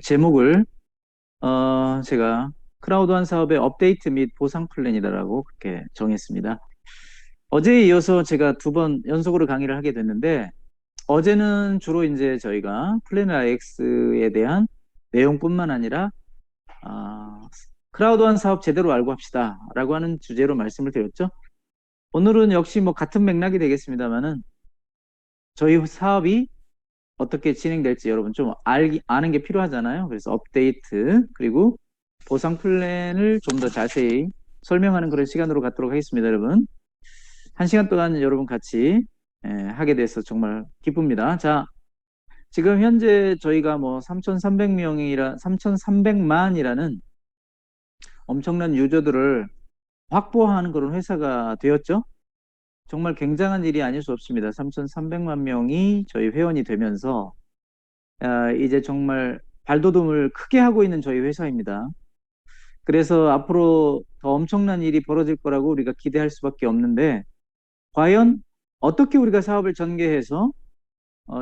제목을 제가 크라우드환 사업의 업데이트 및 보상 플랜이다라고 그렇게 정했습니다. 어제에 이어서 제가 두 번 연속으로 강의를 하게 됐는데, 어제는 주로 이제 저희가 플래너 IX에 대한 내용뿐만 아니라 크라우드환 사업 제대로 알고 합시다라고 하는 주제로 말씀을 드렸죠. 오늘은 역시 뭐 같은 맥락이 되겠습니다만은, 저희 사업이 어떻게 진행될지 여러분 좀 아는 게 필요하잖아요. 그래서 업데이트 그리고 보상 플랜을 좀 더 자세히 설명하는 그런 시간으로 갖도록 하겠습니다, 여러분. 한 시간 동안 여러분 같이 하게 돼서 정말 기쁩니다. 자, 지금 현재 저희가 뭐 3,300만이라는 엄청난 유저들을 확보하는 그런 회사가 되었죠. 정말 굉장한 일이 아닐 수 없습니다. 3,300만 명이 저희 회원이 되면서 이제 정말 발돋움을 크게 하고 있는 저희 회사입니다. 그래서 앞으로 더 엄청난 일이 벌어질 거라고 우리가 기대할 수밖에 없는데, 과연 어떻게 우리가 사업을 전개해서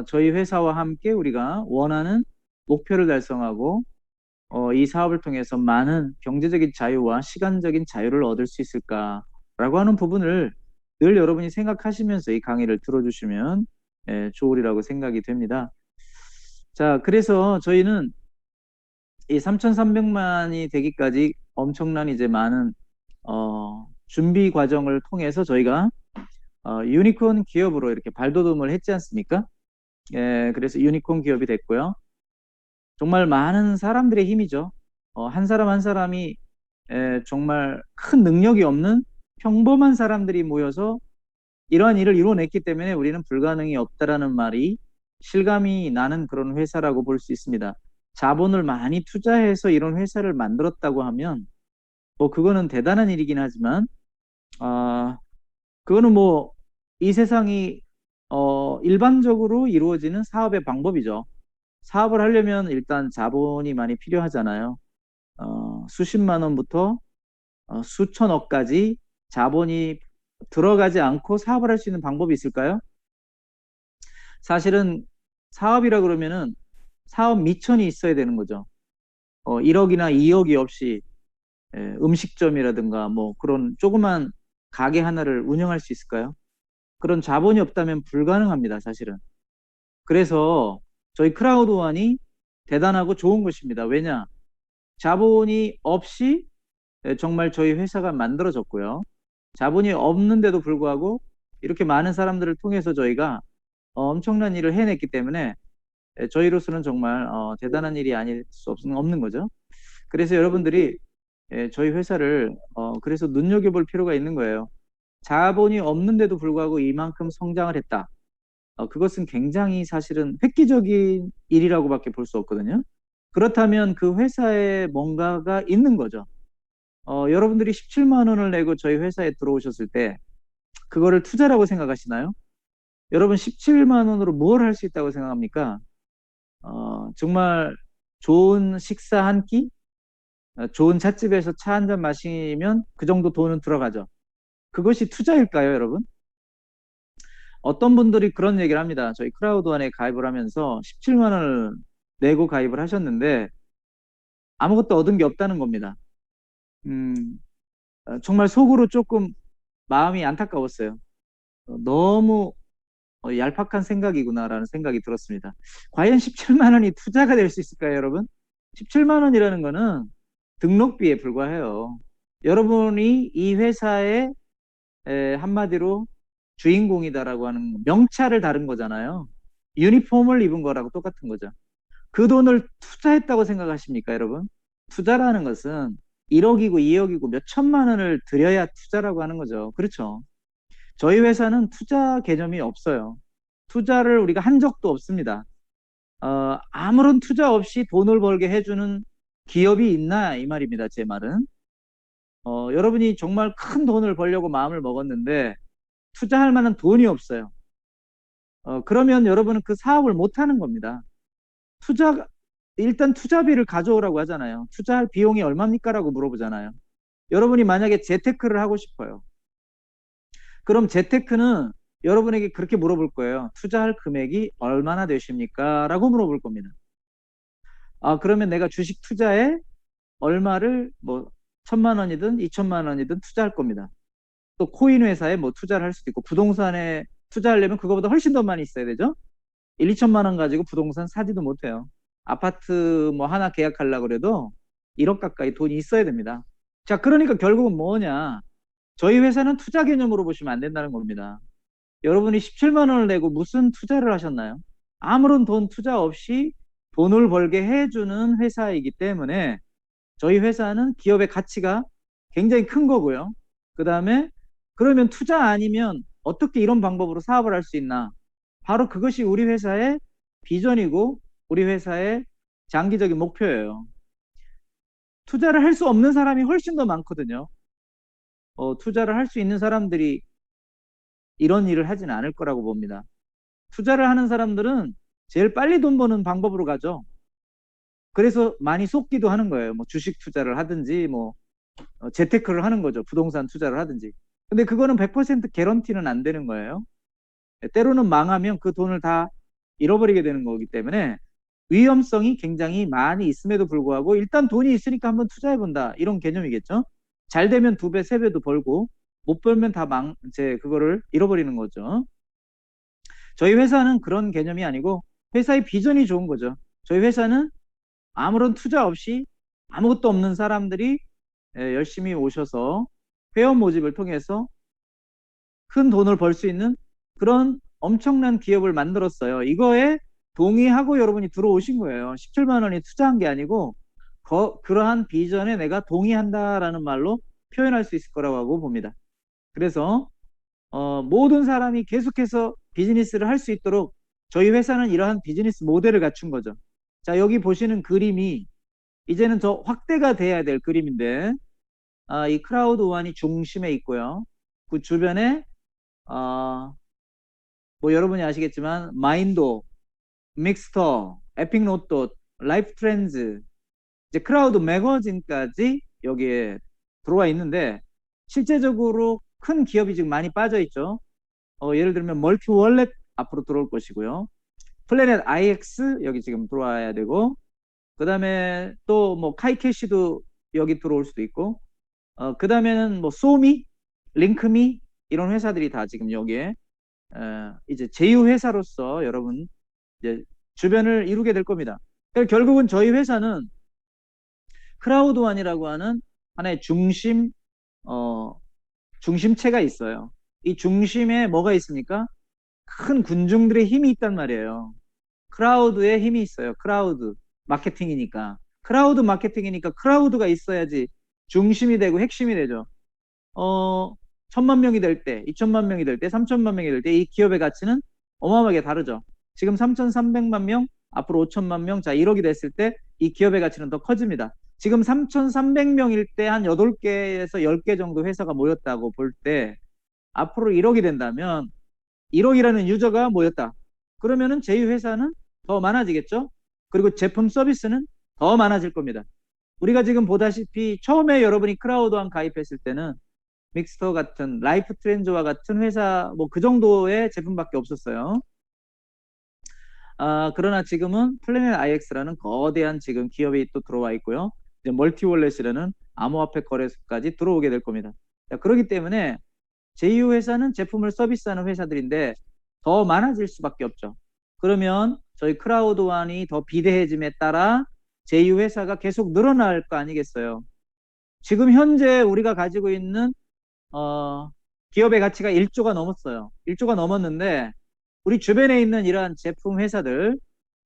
저희 회사와 함께 우리가 원하는 목표를 달성하고 이 사업을 통해서 많은 경제적인 자유와 시간적인 자유를 얻을 수 있을까라고 하는 부분을 늘 여러분이 생각하시면서 이 강의를 들어주시면 좋으리라고 생각이 됩니다. 자, 그래서 저희는 이 3,300만이 되기까지 엄청난 이제 많은 준비 과정을 통해서 저희가 유니콘 기업으로 이렇게 발돋움을 했지 않습니까? 예, 그래서 유니콘 기업이 됐고요. 정말 많은 사람들의 힘이죠. 한 사람 한 사람이 정말 큰 능력이 없는 평범한 사람들이 모여서 이러한 일을 이루어냈기 때문에 우리는 불가능이 없다라는 말이 실감이 나는 그런 회사라고 볼 수 있습니다. 자본을 많이 투자해서 이런 회사를 만들었다고 하면 뭐 그거는 대단한 일이긴 하지만 그거는 뭐 이 세상이 일반적으로 이루어지는 사업의 방법이죠. 사업을 하려면 일단 자본이 많이 필요하잖아요. 수십만 원부터 수천억까지 자본이 들어가지 않고 사업을 할 수 있는 방법이 있을까요? 사실은 사업이라 그러면은 사업 미천이 있어야 되는 거죠. 1억이나 2억이 없이 음식점이라든가 뭐 그런 조그만 가게 하나를 운영할 수 있을까요? 그런 자본이 없다면 불가능합니다, 사실은. 그래서 저희 크라우드원이 대단하고 좋은 것입니다. 왜냐? 자본이 없이 정말 저희 회사가 만들어졌고요. 자본이 없는데도 불구하고 이렇게 많은 사람들을 통해서 저희가 엄청난 일을 해냈기 때문에 저희로서는 정말 대단한 일이 아닐 수 없는 거죠. 그래서 여러분들이 저희 회사를 그래서 눈여겨볼 필요가 있는 거예요. 자본이 없는데도 불구하고 이만큼 성장을 했다. 그것은 굉장히 사실은 획기적인 일이라고밖에 볼 수 없거든요. 그렇다면 그 회사에 뭔가가 있는 거죠. 여러분들이 17만 원을 내고 저희 회사에 들어오셨을 때 그거를 투자라고 생각하시나요? 여러분 17만 원으로 뭘 할 수 있다고 생각합니까? 정말 좋은 식사 한 끼? 좋은 찻집에서 차 한 잔 마시면 그 정도 돈은 들어가죠. 그것이 투자일까요, 여러분? 어떤 분들이 그런 얘기를 합니다. 저희 크라우드원에 가입을 하면서 17만 원을 내고 가입을 하셨는데 아무것도 얻은 게 없다는 겁니다. 음, 정말 속으로 조금 마음이 안타까웠어요. 너무 얄팍한 생각이구나라는 생각이 들었습니다. 과연 17만 원이 투자가 될 수 있을까요, 여러분? 17만 원이라는 거는 등록비에 불과해요. 여러분이 이 회사의 한마디로 주인공이다라고 하는 명찰을 다른 거잖아요. 유니폼을 입은 거라고 똑같은 거죠. 그 돈을 투자했다고 생각하십니까, 여러분? 투자라는 것은 1억이고 2억이고 몇 천만 원을 들여야 투자라고 하는 거죠. 그렇죠? 저희 회사는 투자 개념이 없어요. 투자를 우리가 한 적도 없습니다. 아무런 투자 없이 돈을 벌게 해주는 기업이 있나 이 말입니다. 제 말은. 여러분이 정말 큰 돈을 벌려고 마음을 먹었는데 투자할 만한 돈이 없어요. 그러면 여러분은 그 사업을 못 하는 겁니다. 일단 투자비를 가져오라고 하잖아요. 투자할 비용이 얼마입니까? 라고 물어보잖아요. 여러분이 만약에 재테크를 하고 싶어요. 그럼 재테크는 여러분에게 그렇게 물어볼 거예요. 투자할 금액이 얼마나 되십니까? 라고 물어볼 겁니다. 그러면 내가 주식 투자에 얼마를 뭐 1,000만 원이든 2,000만 원이든 투자할 겁니다. 또 코인 회사에 뭐 투자를 할 수도 있고 부동산에 투자하려면 그거보다 훨씬 더 많이 있어야 되죠. 1, 2천만 원 가지고 부동산 사지도 못해요. 아파트 뭐 하나 계약하려고 그래도 1억 가까이 돈이 있어야 됩니다. 자, 그러니까 결국은 뭐냐? 저희 회사는 투자 개념으로 보시면 안 된다는 겁니다. 여러분이 17만 원을 내고 무슨 투자를 하셨나요? 아무런 돈 투자 없이 돈을 벌게 해주는 회사이기 때문에 저희 회사는 기업의 가치가 굉장히 큰 거고요. 그 다음에 그러면 투자 아니면 어떻게 이런 방법으로 사업을 할 수 있나? 바로 그것이 우리 회사의 비전이고 우리 회사의 장기적인 목표예요. 투자를 할 수 없는 사람이 훨씬 더 많거든요. 투자를 할 수 있는 사람들이 이런 일을 하지는 않을 거라고 봅니다. 투자를 하는 사람들은 제일 빨리 돈 버는 방법으로 가죠. 그래서 많이 속기도 하는 거예요. 뭐 주식 투자를 하든지 뭐 재테크를 하는 거죠. 부동산 투자를 하든지. 근데 그거는 100% 개런티는 안 되는 거예요. 때로는 망하면 그 돈을 다 잃어버리게 되는 거기 때문에 위험성이 굉장히 많이 있음에도 불구하고 일단 돈이 있으니까 한번 투자해 본다. 이런 개념이겠죠. 잘 되면 2배, 3배도 벌고 못 벌면 다 이제 그거를 잃어버리는 거죠. 저희 회사는 그런 개념이 아니고 회사의 비전이 좋은 거죠. 저희 회사는 아무런 투자 없이 아무것도 없는 사람들이 열심히 오셔서 회원 모집을 통해서 큰 돈을 벌 수 있는 그런 엄청난 기업을 만들었어요. 이거에 동의하고 여러분이 들어오신 거예요. 17만 원이 투자한 게 아니고 그러한 비전에 내가 동의한다라는 말로 표현할 수 있을 거라고 봅니다. 그래서 모든 사람이 계속해서 비즈니스를 할 수 있도록 저희 회사는 이러한 비즈니스 모델을 갖춘 거죠. 자, 여기 보시는 그림이 이제는 더 확대가 돼야 될 그림인데 이 크라우드 원이 중심에 있고요. 그 주변에 뭐 여러분이 아시겠지만 마인도, 믹스터, 에픽노트, 라이프 트렌즈, 이제 크라우드 매거진까지 여기에 들어와 있는데 실제적으로 큰 기업이 지금 많이 빠져 있죠. 예를 들면 멀티 월렛 앞으로 들어올 것이고요. 플래닛 IX 여기 지금 들어와야 되고 그 다음에 또 뭐 카이캐시도 여기 들어올 수도 있고 그 다음에는 뭐 소미, 링크미 이런 회사들이 다 지금 여기에 이제 제휴 회사로서 여러분 이제 주변을 이루게 될 겁니다. 그러니까 결국은 저희 회사는 크라우드원이라고 하는 하나의 중심체가 있어요. 이 중심에 뭐가 있습니까? 큰 군중들의 힘이 있단 말이에요. 크라우드에 힘이 있어요. 크라우드 마케팅이니까. 크라우드 마케팅이니까 크라우드가 있어야지 중심이 되고 핵심이 되죠. 1,000만 명이 될 때, 2,000만 명이 될 때, 3,000만 명이 될 때 이 기업의 가치는 어마어마하게 다르죠. 지금 3,300만 명, 앞으로 5,000만 명, 자 1억이 됐을 때 이 기업의 가치는 더 커집니다. 지금 3,300명일 때 한 8개에서 10개 정도 회사가 모였다고 볼 때 앞으로 1억이 된다면 1억이라는 유저가 모였다. 그러면은 제2회사는 더 많아지겠죠? 그리고 제품 서비스는 더 많아질 겁니다. 우리가 지금 보다시피 처음에 여러분이 크라우드원 가입했을 때는 믹스터 같은 라이프 트렌즈와 같은 회사 뭐 그 정도의 제품밖에 없었어요. 그러나 지금은 플래닛 IX라는 거대한 지금 기업이 또 들어와 있고요. 이제 멀티월렛이라는 암호화폐 거래소까지 들어오게 될 겁니다. 자, 그렇기 때문에 제2 회사는 제품을 서비스하는 회사들인데 더 많아질 수밖에 없죠. 그러면 저희 크라우드원이 더 비대해짐에 따라 제2 회사가 계속 늘어날 거 아니겠어요. 지금 현재 우리가 가지고 있는 기업의 가치가 1조가 넘었어요. 1조가 넘었는데 우리 주변에 있는 이러한 제품 회사들,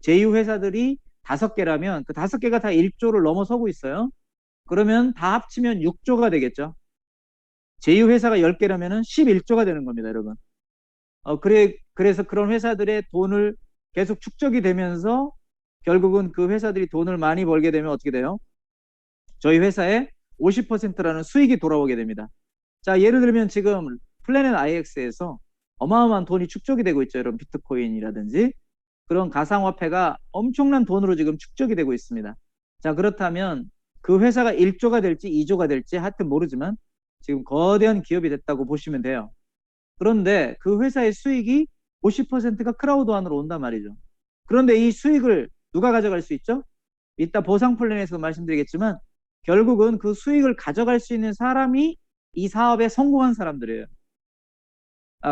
제2 회사들이 5개라면 그 5개가 다 1조를 넘어서고 있어요. 그러면 다 합치면 6조가 되겠죠. 제2 회사가 10개라면 11조가 되는 겁니다, 여러분. 그래서 그런 회사들의 돈을 계속 축적이 되면서 결국은 그 회사들이 돈을 많이 벌게 되면 어떻게 돼요? 저희 회사에 50%라는 수익이 돌아오게 됩니다. 자, 예를 들면 지금 플래닛 IX에서 어마어마한 돈이 축적이 되고 있죠. 여러분, 비트코인이라든지 그런 가상화폐가 엄청난 돈으로 지금 축적이 되고 있습니다. 자, 그렇다면 그 회사가 1조가 될지 2조가 될지 하여튼 모르지만 지금 거대한 기업이 됐다고 보시면 돼요. 그런데 그 회사의 수익이 50%가 크라우드원으로 온단 말이죠. 그런데 이 수익을 누가 가져갈 수 있죠? 이따 보상 플랜에서 말씀드리겠지만 결국은 그 수익을 가져갈 수 있는 사람이 이 사업에 성공한 사람들이에요.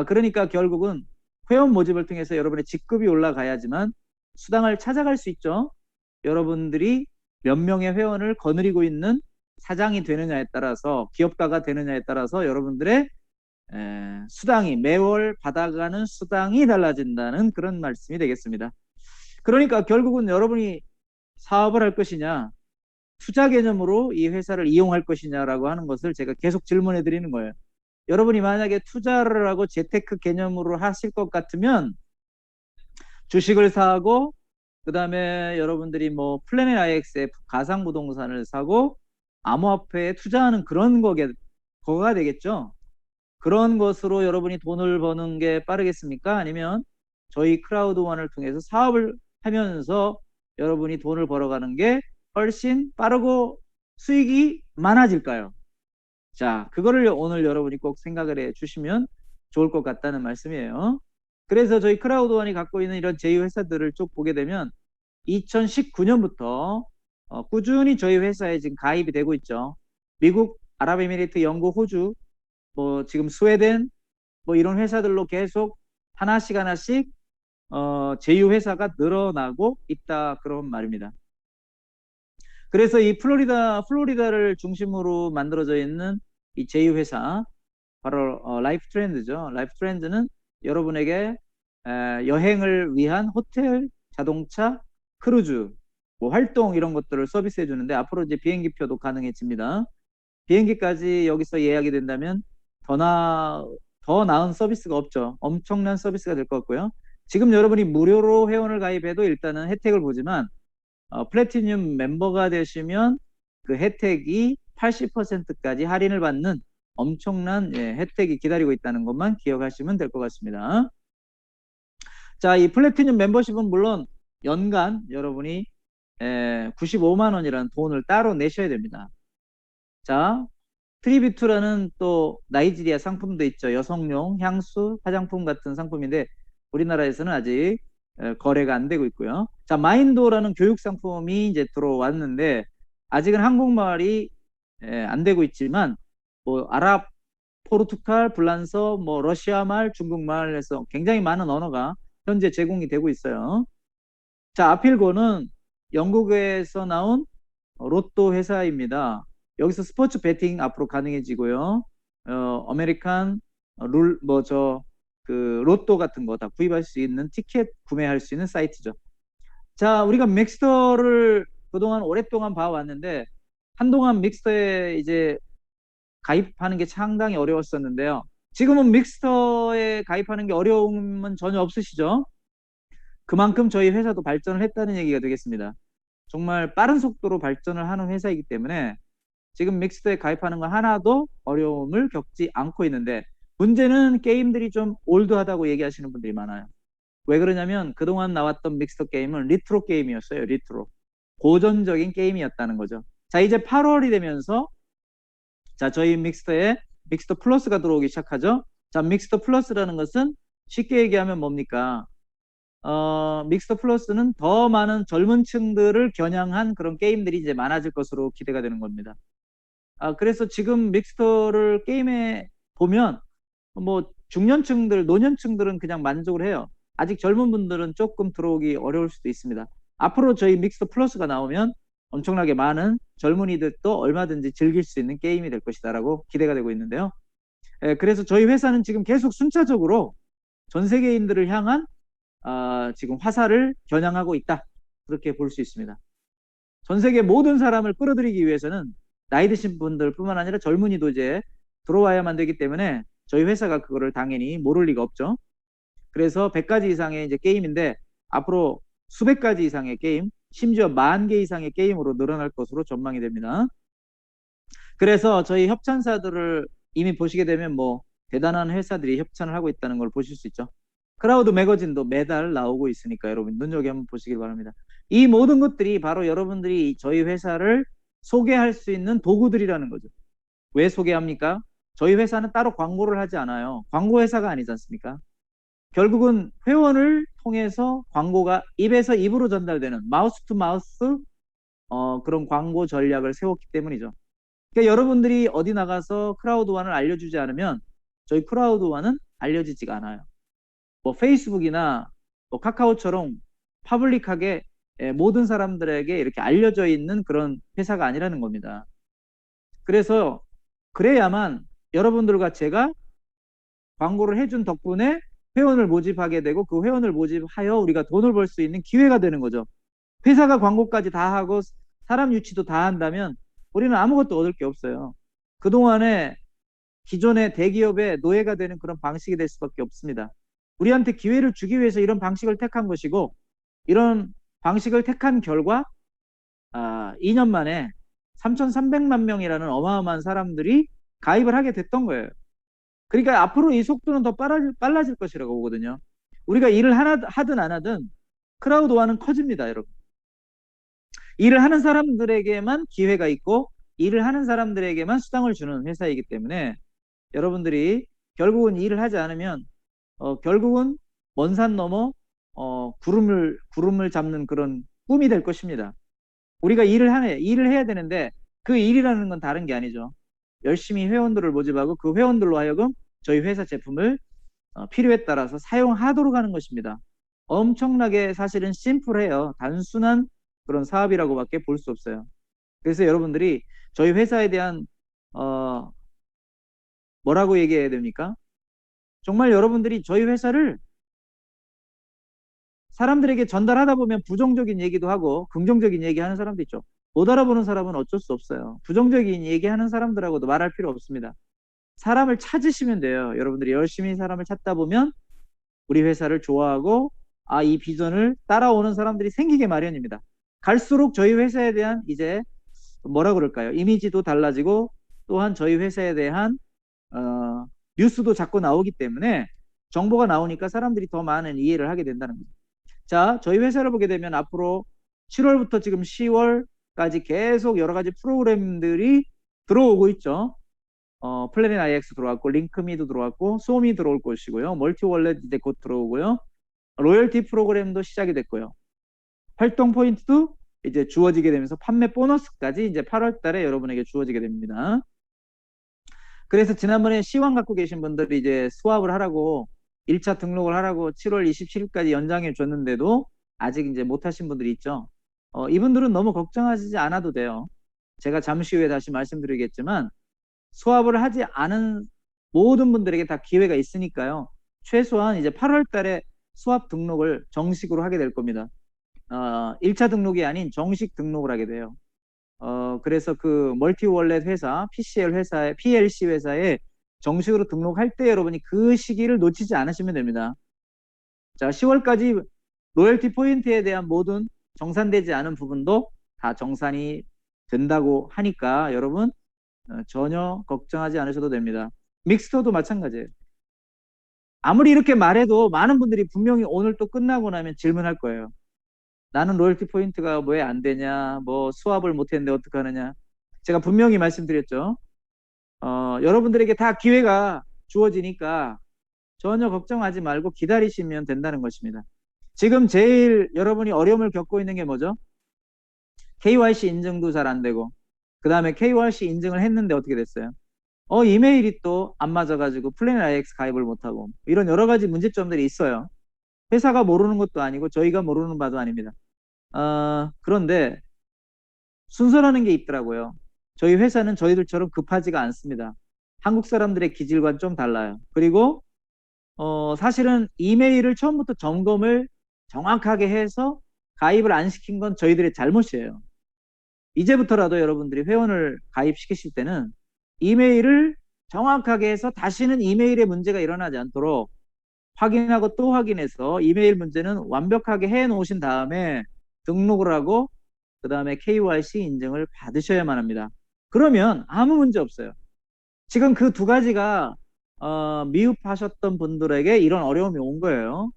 그러니까 결국은 회원 모집을 통해서 여러분의 직급이 올라가야지만 수당을 찾아갈 수 있죠. 여러분들이 몇 명의 회원을 거느리고 있는 사장이 되느냐에 따라서, 기업가가 되느냐에 따라서 여러분들의 수당이, 매월 받아가는 수당이 달라진다는 그런 말씀이 되겠습니다. 그러니까 결국은 여러분이 사업을 할 것이냐, 투자 개념으로 이 회사를 이용할 것이냐라고 하는 것을 제가 계속 질문해 드리는 거예요. 여러분이 만약에 투자를 하고 재테크 개념으로 하실 것 같으면 주식을 사고, 그 다음에 여러분들이 뭐 플래닛 IXF 가상부동산을 사고 암호화폐에 투자하는 그런 거가 되겠죠. 그런 것으로 여러분이 돈을 버는 게 빠르겠습니까? 아니면 저희 크라우드원을 통해서 사업을 하면서 여러분이 돈을 벌어가는 게 훨씬 빠르고 수익이 많아질까요? 자, 그거를 오늘 여러분이 꼭 생각을 해 주시면 좋을 것 같다는 말씀이에요. 그래서 저희 크라우드원이 갖고 있는 이런 제휴회사들을 쭉 보게 되면 2019년부터 꾸준히 저희 회사에 지금 가입이 되고 있죠. 미국, 아랍에미리트, 영국, 호주, 뭐 지금 스웨덴, 뭐 이런 회사들로 계속 하나씩 제휴회사가 늘어나고 있다, 그런 말입니다. 그래서 이 플로리다를 중심으로 만들어져 있는 이 제휴회사, 바로 라이프 트렌드죠. 라이프 트렌드는 여러분에게 여행을 위한 호텔, 자동차, 크루즈, 뭐 활동 이런 것들을 서비스해 주는데, 앞으로 이제 비행기표도 가능해집니다. 비행기까지 여기서 예약이 된다면 더 나은 서비스가 없죠. 엄청난 서비스가 될 것 같고요. 지금 여러분이 무료로 회원을 가입해도 일단은 혜택을 보지만 플래티늄 멤버가 되시면 그 혜택이 80%까지 할인을 받는 엄청난 혜택이 기다리고 있다는 것만 기억하시면 될 것 같습니다. 자, 이 플래티늄 멤버십은 물론 연간 여러분이 95만 원이라는 돈을 따로 내셔야 됩니다. 자, 트리비투라는 또 나이지리아 상품도 있죠. 여성용 향수, 화장품 같은 상품인데 우리나라에서는 아직 거래가 안 되고 있고요. 자, 마인도라는 교육 상품이 이제 들어왔는데 아직은 한국말이 안 되고 있지만 뭐 아랍, 포르투갈, 불란서, 뭐 러시아말, 중국말 해서 굉장히 많은 언어가 현재 제공이 되고 있어요. 자, 아필고는 영국에서 나온 로또 회사입니다. 여기서 스포츠 베팅 앞으로 가능해지고요. 아메리칸 로또 같은 거 다 구입할 수 있는, 티켓 구매할 수 있는 사이트죠. 자, 우리가 믹스터를 그동안 오랫동안 봐왔는데 한동안 믹스터에 이제 가입하는 게 상당히 어려웠었는데요. 지금은 믹스터에 가입하는 게 어려움은 전혀 없으시죠? 그만큼 저희 회사도 발전을 했다는 얘기가 되겠습니다. 정말 빠른 속도로 발전을 하는 회사이기 때문에 지금 믹스터에 가입하는 거 하나도 어려움을 겪지 않고 있는데, 문제는 게임들이 좀 올드하다고 얘기하시는 분들이 많아요. 왜 그러냐면 그동안 나왔던 믹스터 게임은 리트로 게임이었어요. 리트로. 고전적인 게임이었다는 거죠. 자, 이제 8월이 되면서 자, 저희 믹스터에 믹스터 플러스가 들어오기 시작하죠. 자, 믹스터 플러스라는 것은 쉽게 얘기하면 뭡니까? 믹스터 플러스는 더 많은 젊은 층들을 겨냥한 그런 게임들이 이제 많아질 것으로 기대가 되는 겁니다. 그래서 지금 믹스터를 게임에 보면 뭐 중년층들, 노년층들은 그냥 만족을 해요. 아직 젊은 분들은 조금 들어오기 어려울 수도 있습니다. 앞으로 저희 믹스터 플러스가 나오면 엄청나게 많은 젊은이들도 얼마든지 즐길 수 있는 게임이 될 것이다라고 기대가 되고 있는데요. 그래서 저희 회사는 지금 계속 순차적으로 전 세계인들을 향한 지금 화살을 겨냥하고 있다, 그렇게 볼 수 있습니다. 전 세계 모든 사람을 끌어들이기 위해서는 나이 드신 분들뿐만 아니라 젊은이도 이제 들어와야만 되기 때문에 저희 회사가 그거를 당연히 모를 리가 없죠. 그래서 100가지 이상의 이제 게임인데 앞으로 수백 가지 이상의 게임, 심지어 10,000개 이상의 게임으로 늘어날 것으로 전망이 됩니다. 그래서 저희 협찬사들을 이미 보시게 되면 뭐 대단한 회사들이 협찬을 하고 있다는 걸 보실 수 있죠. 크라우드 매거진도 매달 나오고 있으니까 여러분 눈여겨 한번 보시길 바랍니다. 이 모든 것들이 바로 여러분들이 저희 회사를 소개할 수 있는 도구들이라는 거죠. 왜 소개합니까? 저희 회사는 따로 광고를 하지 않아요. 광고 회사가 아니지 않습니까? 결국은 회원을 통해서 광고가 입에서 입으로 전달되는 마우스 투 마우스 그런 광고 전략을 세웠기 때문이죠. 그러니까 여러분들이 어디 나가서 크라우드완을 알려주지 않으면 저희 크라우드완은 알려지지가 않아요. 뭐 페이스북이나 뭐 카카오처럼 퍼블릭하게 모든 사람들에게 이렇게 알려져 있는 그런 회사가 아니라는 겁니다. 그래서 그래야만 여러분들과 제가 광고를 해준 덕분에 회원을 모집하게 되고 그 회원을 모집하여 우리가 돈을 벌 수 있는 기회가 되는 거죠. 회사가 광고까지 다 하고 사람 유치도 다 한다면 우리는 아무것도 얻을 게 없어요. 그동안에 기존의 대기업의 노예가 되는 그런 방식이 될 수밖에 없습니다. 우리한테 기회를 주기 위해서 이런 방식을 택한 것이고 이런 방식을 택한 결과 2년 만에 3,300만 명이라는 어마어마한 사람들이 가입을 하게 됐던 거예요. 그러니까 앞으로 이 속도는 더 빨라질 것이라고 보거든요. 우리가 일을 하든 안 하든 크라우드와는 커집니다, 여러분. 일을 하는 사람들에게만 기회가 있고 일을 하는 사람들에게만 수당을 주는 회사이기 때문에 여러분들이 결국은 일을 하지 않으면 결국은 먼 산 넘어 구름을 잡는 그런 꿈이 될 것입니다. 우리가 일을 해야 되는데 그 일이라는 건 다른 게 아니죠. 열심히 회원들을 모집하고 그 회원들로 하여금 저희 회사 제품을 필요에 따라서 사용하도록 하는 것입니다. 엄청나게 사실은 심플해요. 단순한 그런 사업이라고밖에 볼 수 없어요. 그래서 여러분들이 저희 회사에 대한 뭐라고 얘기해야 됩니까? 정말 여러분들이 저희 회사를 사람들에게 전달하다 보면 부정적인 얘기도 하고 긍정적인 얘기하는 사람도 있죠. 못 알아보는 사람은 어쩔 수 없어요. 부정적인 얘기하는 사람들하고도 말할 필요 없습니다. 사람을 찾으시면 돼요. 여러분들이 열심히 사람을 찾다 보면 우리 회사를 좋아하고 이 비전을 따라오는 사람들이 생기게 마련입니다. 갈수록 저희 회사에 대한 이제 뭐라 그럴까요? 이미지도 달라지고 또한 저희 회사에 대한 뉴스도 자꾸 나오기 때문에 정보가 나오니까 사람들이 더 많은 이해를 하게 된다는 거죠. 자, 저희 회사를 보게 되면 앞으로 7월부터 지금 10월까지 계속 여러 가지 프로그램들이 들어오고 있죠. 플래닛 IX 들어왔고, 링크미도 들어왔고, 소미 들어올 것이고요. 멀티월렛 이제 곧 들어오고요. 로열티 프로그램도 시작이 됐고요. 활동 포인트도 이제 주어지게 되면서 판매 보너스까지 이제 8월 달에 여러분에게 주어지게 됩니다. 그래서 지난번에 시황 갖고 계신 분들이 이제 수합을 하라고 1차 등록을 하라고 7월 27일까지 연장해 줬는데도 아직 이제 못 하신 분들이 있죠. 이분들은 너무 걱정하시지 않아도 돼요. 제가 잠시 후에 다시 말씀드리겠지만 수합을 하지 않은 모든 분들에게 다 기회가 있으니까요. 최소한 이제 8월 달에 수합 등록을 정식으로 하게 될 겁니다. 1차 등록이 아닌 정식 등록을 하게 돼요. 그래서 그 멀티월렛 회사, PLC 회사에 정식으로 등록할 때 여러분이 그 시기를 놓치지 않으시면 됩니다. 자, 10월까지 로열티 포인트에 대한 모든 정산되지 않은 부분도 다 정산이 된다고 하니까 여러분 전혀 걱정하지 않으셔도 됩니다. 믹스토도 마찬가지예요. 아무리 이렇게 말해도 많은 분들이 분명히 오늘 또 끝나고 나면 질문할 거예요. 나는 로열티 포인트가 왜 안 되냐, 뭐 수합을 못했는데 어떡하느냐. 제가 분명히 말씀드렸죠. 여러분들에게 다 기회가 주어지니까 전혀 걱정하지 말고 기다리시면 된다는 것입니다. 지금 제일 여러분이 어려움을 겪고 있는 게 뭐죠? KYC 인증도 잘 안 되고 그 다음에 KYC 인증을 했는데 어떻게 됐어요? 이메일이 또 안 맞아가지고 플래닛 IX 가입을 못하고 이런 여러 가지 문제점들이 있어요. 회사가 모르는 것도 아니고 저희가 모르는 바도 아닙니다. 그런데 순서라는 게 있더라고요. 저희 회사는 저희들처럼 급하지가 않습니다. 한국 사람들의 기질과는 좀 달라요. 그리고 사실은 이메일을 처음부터 점검을 정확하게 해서 가입을 안 시킨 건 저희들의 잘못이에요. 이제부터라도 여러분들이 회원을 가입시키실 때는 이메일을 정확하게 해서 다시는 이메일에 문제가 일어나지 않도록 확인하고 또 확인해서 이메일 문제는 완벽하게 해 놓으신 다음에 등록을 하고 그 다음에 KYC 인증을 받으셔야만 합니다. 그러면 아무 문제 없어요. 지금 그 두 가지가 미흡하셨던 분들에게 이런 어려움이 온 거예요.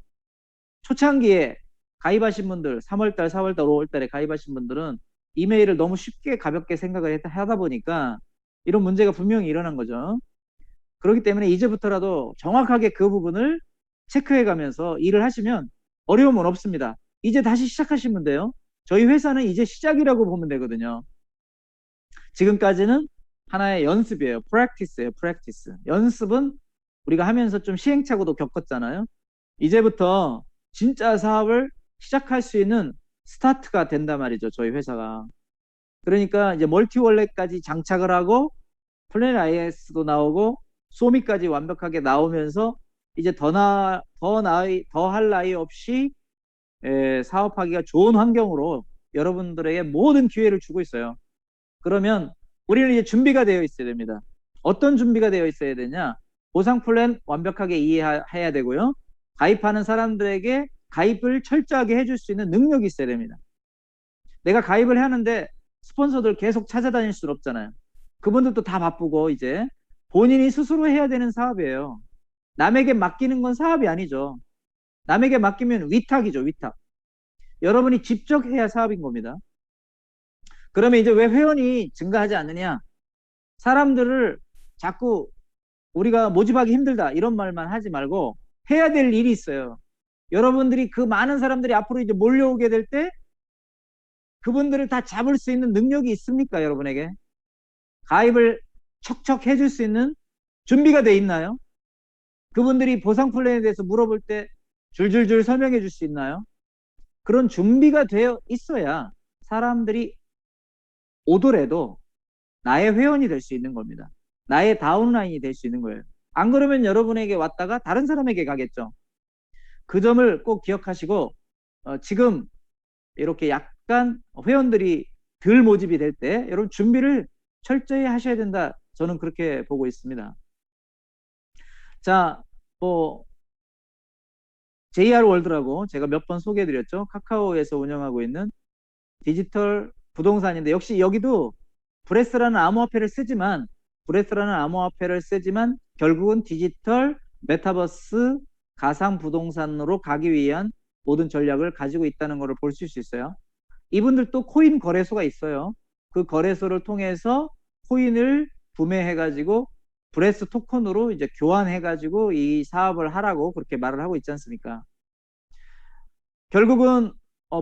초창기에 가입하신 분들 3월달, 4월달, 5월달에 가입하신 분들은 이메일을 너무 쉽게 가볍게 생각을 하다 보니까 이런 문제가 분명히 일어난 거죠. 그렇기 때문에 이제부터라도 정확하게 그 부분을 체크해 가면서 일을 하시면 어려움은 없습니다. 이제 다시 시작하시면 돼요. 저희 회사는 이제 시작이라고 보면 되거든요. 지금까지는 하나의 연습이에요. practice예요. practice. 연습은 우리가 하면서 좀 시행착오도 겪었잖아요. 이제부터 진짜 사업을 시작할 수 있는 스타트가 된단 말이죠. 저희 회사가. 그러니까 이제 멀티월렛까지 장착을 하고 플래닛 IS도 나오고 소미까지 완벽하게 나오면서 이제 더할 나위 없이 사업하기가 좋은 환경으로 여러분들에게 모든 기회를 주고 있어요. 그러면 우리는 이제 준비가 되어 있어야 됩니다. 어떤 준비가 되어 있어야 되냐? 보상 플랜 완벽하게 이해해야 되고요. 가입하는 사람들에게 가입을 철저하게 해줄 수 있는 능력이 있어야 됩니다. 내가 가입을 하는데 스폰서들 계속 찾아다닐 수는 없잖아요. 그분들도 다 바쁘고 이제 본인이 스스로 해야 되는 사업이에요. 남에게 맡기는 건 사업이 아니죠. 남에게 맡기면 위탁이죠, 위탁. 여러분이 직접 해야 사업인 겁니다. 그러면 이제 왜 회원이 증가하지 않느냐? 사람들을 자꾸 우리가 모집하기 힘들다 이런 말만 하지 말고 해야 될 일이 있어요. 여러분들이 그 많은 사람들이 앞으로 이제 몰려오게 될 때 그분들을 다 잡을 수 있는 능력이 있습니까, 여러분에게? 가입을 척척 해줄 수 있는 준비가 돼 있나요? 그분들이 보상 플랜에 대해서 물어볼 때 줄줄줄 설명해 줄 수 있나요? 그런 준비가 되어 있어야 사람들이 오더라도 나의 회원이 될 수 있는 겁니다. 나의 다운라인이 될 수 있는 거예요. 안 그러면 여러분에게 왔다가 다른 사람에게 가겠죠. 그 점을 꼭 기억하시고 지금 이렇게 약간 회원들이 덜 모집이 될 때 여러분 준비를 철저히 하셔야 된다. 저는 그렇게 보고 있습니다. 자, 뭐 JR 월드라고 제가 몇 번 소개해드렸죠. 카카오에서 운영하고 있는 디지털 부동산인데 역시 여기도 브레스라는 암호화폐를 쓰지만 결국은 디지털 메타버스 가상 부동산으로 가기 위한 모든 전략을 가지고 있다는 것을 볼 수 있어요. 이분들도 코인 거래소가 있어요. 그 거래소를 통해서 코인을 구매해가지고 브레스 토큰으로 이제 교환해가지고 이 사업을 하라고 그렇게 말을 하고 있지 않습니까? 결국은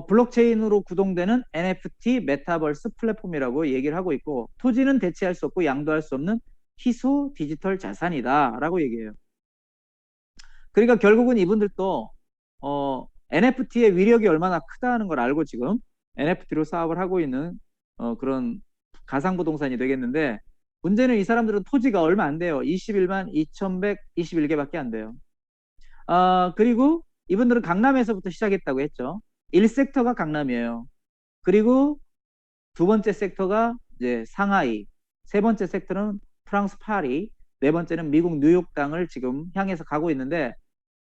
블록체인으로 구동되는 NFT 메타버스 플랫폼이라고 얘기를 하고 있고 토지는 대체할 수 없고 양도할 수 없는 희소 디지털 자산이다 라고 얘기해요. 그러니까 결국은 이분들도 NFT의 위력이 얼마나 크다는 걸 알고 지금 NFT로 사업을 하고 있는 그런 가상부동산이 되겠는데 문제는 이 사람들은 토지가 얼마 안 돼요. 21만 2121개밖에 안 돼요. 그리고 이분들은 강남에서부터 시작했다고 했죠. 1섹터가 강남이에요. 그리고 두 번째 섹터가 이제 상하이, 세 번째 섹터는 프랑스 파리, 네 번째는 미국 뉴욕 땅을 지금 향해서 가고 있는데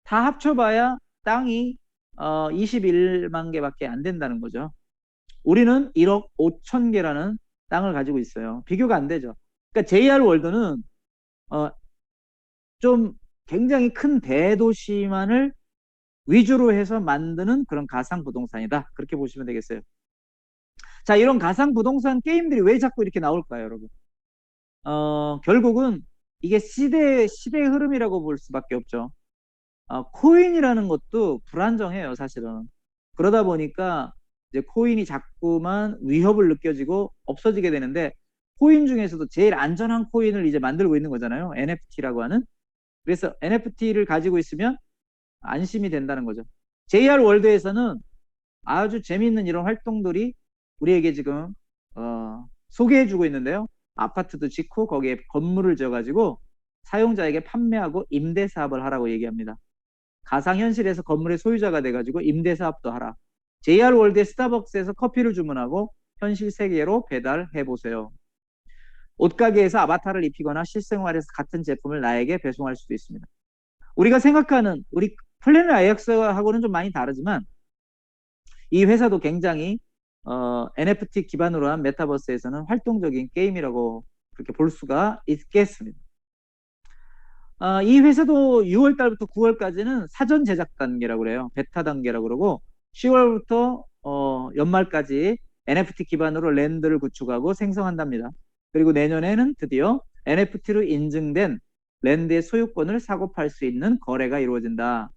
다 합쳐봐야 땅이 21만 개밖에 안 된다는 거죠. 우리는 1억 5천 개라는 땅을 가지고 있어요. 비교가 안 되죠. 그러니까 JR 월드는 좀 굉장히 큰 대도시만을 위주로 해서 만드는 그런 가상 부동산이다. 그렇게 보시면 되겠어요. 자, 이런 가상 부동산 게임들이 왜 자꾸 이렇게 나올까요, 여러분? 결국은 이게 시대의 흐름이라고 볼 수밖에 없죠. 코인이라는 것도 불안정해요, 사실은. 그러다 보니까 이제 코인이 자꾸만 위협을 느껴지고 없어지게 되는데 코인 중에서도 제일 안전한 코인을 이제 만들고 있는 거잖아요. NFT라고 하는. 그래서 NFT를 가지고 있으면 안심이 된다는 거죠. JR 월드에서는 아주 재미있는 이런 활동들이 우리에게 지금 소개해주고 있는데요. 아파트도 짓고 거기에 건물을 지어가지고 사용자에게 판매하고 임대 사업을 하라고 얘기합니다. 가상현실에서 건물의 소유자가 돼가지고 임대 사업도 하라. JR 월드의 스타벅스에서 커피를 주문하고 현실 세계로 배달해보세요. 옷가게에서 아바타를 입히거나 실생활에서 같은 제품을 나에게 배송할 수도 있습니다. 우리가 생각하는 우리 플래닛 IX하고는 좀 많이 다르지만 이 회사도 굉장히 NFT 기반으로 한 메타버스에서는 활동적인 게임이라고 그렇게 볼 수가 있겠습니다. 이 회사도 6월 달부터 9월까지는 사전 제작 단계라고 그래요. 베타 단계라고 그러고 10월부터 연말까지 NFT 기반으로 랜드를 구축하고 생성한답니다. 그리고 내년에는 드디어 NFT로 인증된 랜드의 소유권을 사고 팔 수 있는 거래가 이루어진다.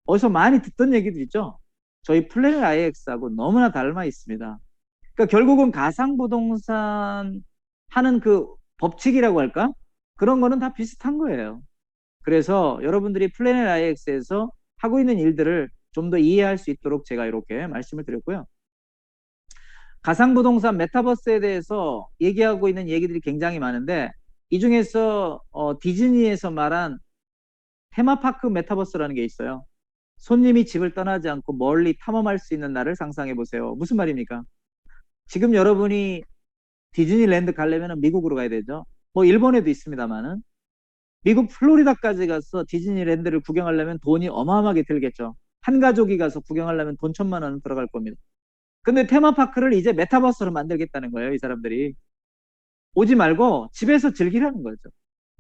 어디서 많이 듣던 얘기들 있죠. 저희 플래닛 IX하고 너무나 닮아 있습니다. 그러니까 결국은 가상부동산 하는 그 법칙이라고 할까? 그런 거는 다 비슷한 거예요. 그래서 여러분들이 플래닛 IX에서 하고 있는 일들을 좀 더 이해할 수 있도록 제가 이렇게 말씀을 드렸고요. 가상부동산 메타버스에 대해서 얘기하고 있는 얘기들이 굉장히 많은데 이 중에서 디즈니에서 말한 테마파크 메타버스라는 게 있어요. 손님이 집을 떠나지 않고 멀리 탐험할 수 있는 날을 상상해 보세요. 무슨 말입니까? 지금 여러분이 디즈니랜드 가려면 미국으로 가야 되죠. 뭐 일본에도 있습니다만은 미국 플로리다까지 가서 디즈니랜드를 구경하려면 돈이 어마어마하게 들겠죠. 한 가족이 가서 구경하려면 돈 1,000만 원 들어갈 겁니다. 근데 테마파크를 이제 메타버스로 만들겠다는 거예요, 이 사람들이. 오지 말고 집에서 즐기라는 거죠.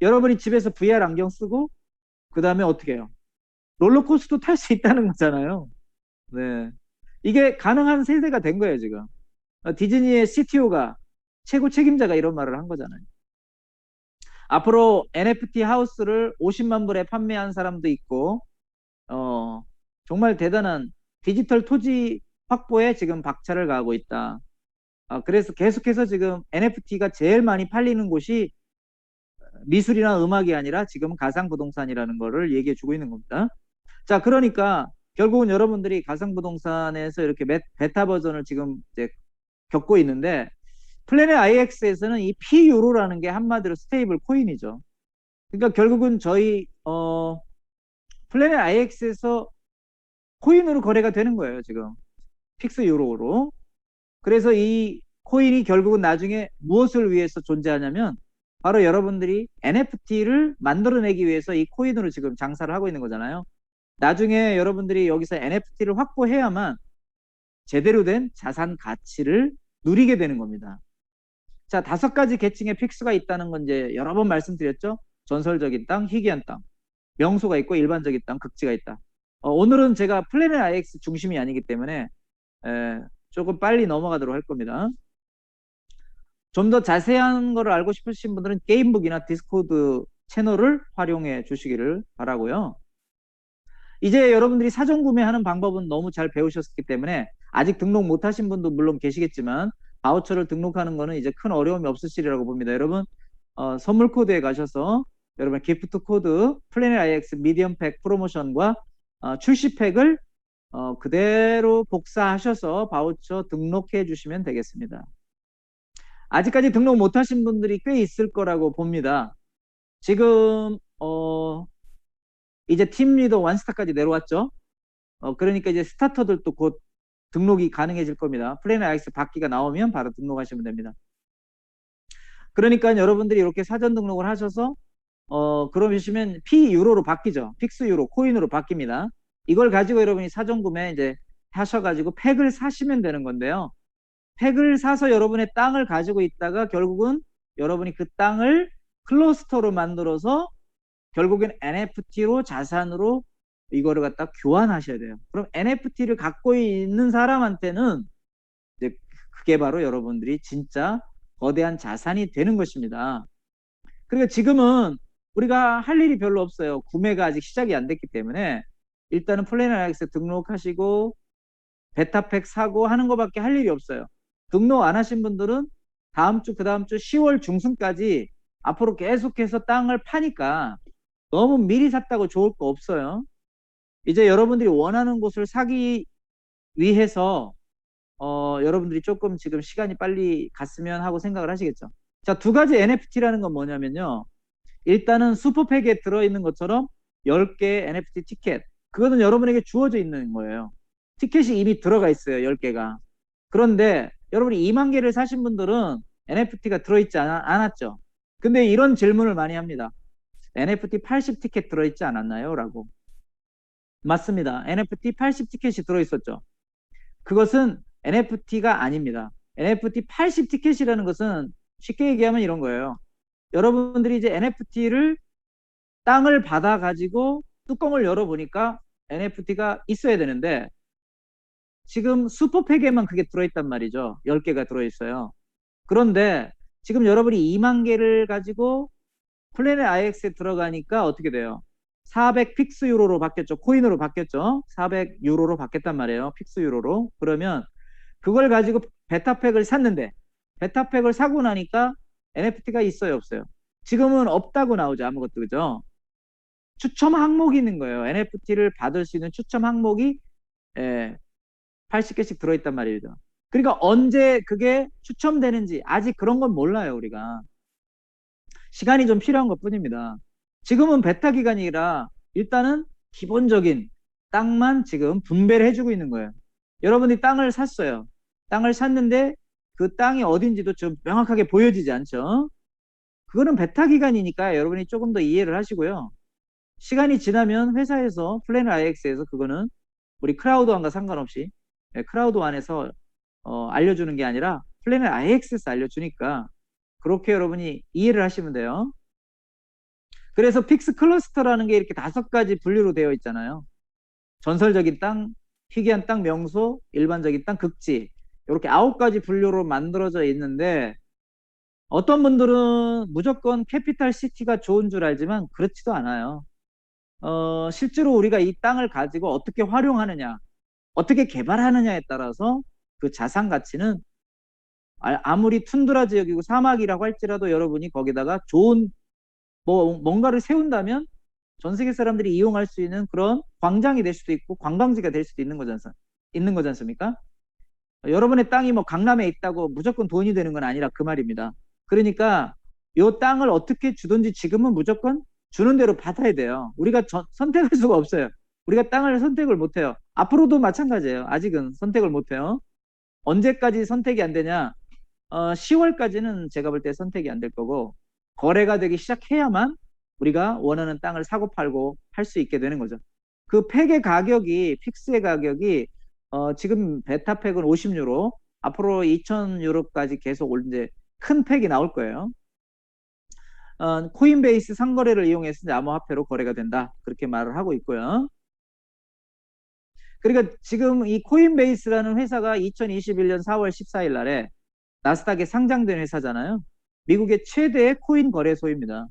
여러분이 집에서 VR 안경 쓰고 그 다음에 어떻게 해요? 롤러코스터 탈 수 있다는 거잖아요. 네. 이게 가능한 세대가 된 거예요, 지금. 디즈니의 CTO가 최고 책임자가 이런 말을 한 거잖아요. 앞으로 NFT 하우스를 50만 불에 판매한 사람도 있고, 어, 정말 대단한 디지털 토지 확보에 지금 박차를 가하고 있다. 그래서 계속해서 지금 NFT가 제일 많이 팔리는 곳이 미술이나 음악이 아니라 지금 가상부동산이라는 거를 얘기해 주고 있는 겁니다. 자, 그러니까 결국은 여러분들이 가상부동산에서 이렇게 베타 버전을 지금 이제 겪고 있는데 플래닛 IX에서는 이 PU로라는 게 한마디로 스테이블 코인이죠. 그러니까 결국은 저희 플래닛 IX에서 코인으로 거래가 되는 거예요, 지금. 픽스 유로로. 그래서 이 코인이 결국은 나중에 무엇을 위해서 존재하냐면 바로 여러분들이 NFT를 만들어내기 위해서 이 코인으로 지금 장사를 하고 있는 거잖아요. 나중에 여러분들이 여기서 NFT를 확보해야만 제대로 된 자산 가치를 누리게 되는 겁니다. 자, 5가지 계층의 픽스가 있다는 건 이제 여러 번 말씀드렸죠. 전설적인 땅, 희귀한 땅, 명소가 있고 일반적인 땅, 극지가 있다. 오늘은 제가 플래닛 IX 중심이 아니기 때문에 조금 빨리 넘어가도록 할 겁니다. 좀 더 자세한 거를 알고 싶으신 분들은 게임북이나 디스코드 채널을 활용해 주시기를 바라고요. 이제 여러분들이 사전 구매하는 방법은 너무 잘 배우셨기 때문에 아직 등록 못 하신 분도 물론 계시겠지만 바우처를 등록하는 거는 이제 큰 어려움이 없으시리라고 봅니다. 여러분 선물 코드에 가셔서 여러분 기프트 코드 플래닛 IX 미디엄 팩 프로모션과 출시 팩을 그대로 복사하셔서 바우처 등록해 주시면 되겠습니다. 아직까지 등록 못 하신 분들이 꽤 있을 거라고 봅니다. 지금 이제 팀 리더 원스타까지 내려왔죠. 그러니까 이제 스타터들도 곧 등록이 가능해질 겁니다. 플래닛 IX 받기가 나오면 바로 등록하시면 됩니다. 그러니까 여러분들이 이렇게 사전 등록을 하셔서 그러시면 P 유로로 바뀌죠. 픽스 유로 코인으로 바뀝니다. 이걸 가지고 여러분이 사전 구매 이제 하셔가지고 팩을 사시면 되는 건데요. 팩을 사서 여러분의 땅을 가지고 있다가 결국은 여러분이 그 땅을 클러스터로 만들어서 결국엔 NFT로 자산으로 이거를 갖다 교환하셔야 돼요. 그럼 NFT를 갖고 있는 사람한테는 이제 그게 바로 여러분들이 진짜 거대한 자산이 되는 것입니다. 그러니까 지금은 우리가 할 일이 별로 없어요. 구매가 아직 시작이 안 됐기 때문에 일단은 플래닛 IX 등록하시고 베타팩 사고 하는 것밖에 할 일이 없어요. 등록 안 하신 분들은 다음 주, 그 다음 주 10월 중순까지 앞으로 계속해서 땅을 파니까 너무 미리 샀다고 좋을 거 없어요. 이제 여러분들이 원하는 곳을 사기 위해서 여러분들이 조금 지금 시간이 빨리 갔으면 하고 생각을 하시겠죠. 자, 2가지 NFT라는 건 뭐냐면요. 일단은 슈퍼팩에 들어있는 것처럼 10개 NFT 티켓. 그거는 여러분에게 주어져 있는 거예요. 티켓이 이미 들어가 있어요. 10개가. 그런데 여러분이 2만 개를 사신 분들은 NFT가 들어있지 않았죠. 근데 이런 질문을 많이 합니다. NFT 80 티켓 들어있지 않았나요? 라고. 맞습니다. NFT 80 티켓이 들어있었죠. 그것은 NFT가 아닙니다. NFT 80 티켓이라는 것은 쉽게 얘기하면 이런 거예요. 여러분들이 이제 NFT를 땅을 받아 가지고 뚜껑을 열어보니까 NFT가 있어야 되는데 지금 슈퍼팩에만 그게 들어있단 말이죠. 10개가 들어있어요. 그런데 지금 여러분이 2만 개를 가지고 플래닛 IX에 들어가니까 어떻게 돼요? 400 픽스 유로로 바뀌었죠. 코인으로 바뀌었죠. 400 유로로 바뀌었단 말이에요. 픽스 유로로. 그러면 그걸 가지고 베타팩을 샀는데 베타팩을 사고 나니까 NFT가 있어요, 없어요? 지금은 없다고 나오죠. 아무것도. 그죠? 추첨 항목이 있는 거예요. NFT를 받을 수 있는 추첨 항목이 80개씩 들어있단 말이죠. 그러니까 언제 그게 추첨되는지 아직 그런 건 몰라요, 우리가. 시간이 좀 필요한 것뿐입니다. 지금은 베타 기간이라 일단은 기본적인 땅만 지금 분배를 해주고 있는 거예요. 여러분이 땅을 샀어요. 땅을 샀는데 그 땅이 어딘지도 좀 명확하게 보여지지 않죠. 그거는 베타 기간이니까 여러분이 조금 더 이해를 하시고요. 시간이 지나면 회사에서 플래닛 IX에서 그거는 우리 크라우드원과 상관없이 크라우드원에서 알려주는 게 아니라 플래닛 IX에서 알려주니까 그렇게 여러분이 이해를 하시면 돼요. 그래서 픽스 클러스터라는 게 이렇게 5가지 분류로 되어 있잖아요. 전설적인 땅, 희귀한 땅, 명소, 일반적인 땅, 극지. 이렇게 9가지 분류로 만들어져 있는데 어떤 분들은 무조건 캐피탈 시티가 좋은 줄 알지만 그렇지도 않아요. 실제로 우리가 이 땅을 가지고 어떻게 활용하느냐, 어떻게 개발하느냐에 따라서 그 자산 가치는 아무리 툰드라 지역이고 사막이라고 할지라도 여러분이 거기다가 좋은 뭔가를 세운다면 전 세계 사람들이 이용할 수 있는 그런 광장이 될 수도 있고 관광지가 될 수도 있는 거지 않습니까? 여러분의 땅이 뭐 강남에 있다고 무조건 돈이 되는 건 아니라 그 말입니다. 그러니까 이 땅을 어떻게 주든지 지금은 무조건 주는 대로 받아야 돼요. 우리가 선택할 수가 없어요. 우리가 땅을 선택을 못 해요. 앞으로도 마찬가지예요. 아직은 선택을 못 해요. 언제까지 선택이 안 되냐? 10월까지는 제가 볼 때 선택이 안 될 거고 거래가 되기 시작해야만 우리가 원하는 땅을 사고 팔고 할 수 있게 되는 거죠. 그 팩의 가격이 픽스의 가격이 지금 베타 팩은 50유로 앞으로 2000유로까지 계속 이제 큰 팩이 나올 거예요. 코인베이스 상거래를 이용해서 암호화폐로 거래가 된다. 그렇게 말을 하고 있고요. 그러니까 지금 이 코인베이스라는 회사가 2021년 4월 14일 날에 나스닥에 상장된 회사잖아요. 미국의 최대의 코인 거래소입니다.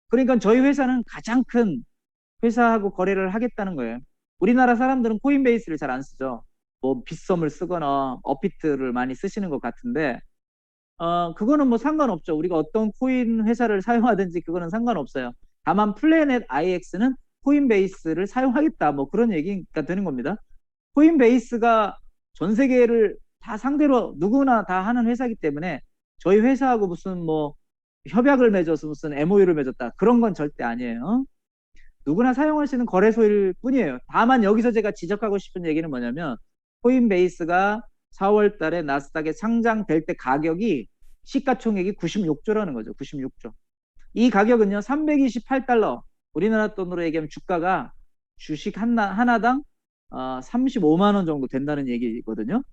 그러니까 저희 회사는 가장 큰 회사하고 거래를 하겠다는 거예요. 우리나라 사람들은 코인베이스를 잘 안 쓰죠. 뭐 빗썸을 쓰거나 업비트를 많이 쓰시는 것 같은데 그거는 뭐 상관없죠. 우리가 어떤 코인 회사를 사용하든지 그거는 상관없어요. 다만 플래닛 IX는 코인베이스를 사용하겠다 뭐 그런 얘기가 되는 겁니다. 코인베이스가 전 세계를 다 상대로 누구나 다 하는 회사이기 때문에 저희 회사하고 무슨 뭐 협약을 맺어서 무슨 MOU를 맺었다 그런 건 절대 아니에요. 누구나 사용할 수 있는 거래소일 뿐이에요. 다만 여기서 제가 지적하고 싶은 얘기는 뭐냐면 코인베이스가 4월 달에 나스닥에 상장될 때 가격이 시가총액이 96조라는 거죠. 96조. 이 가격은요. 328달러. 우리나라 돈으로 얘기하면 주가가 주식 하나당 35만 원 정도 된다는 얘기거든요.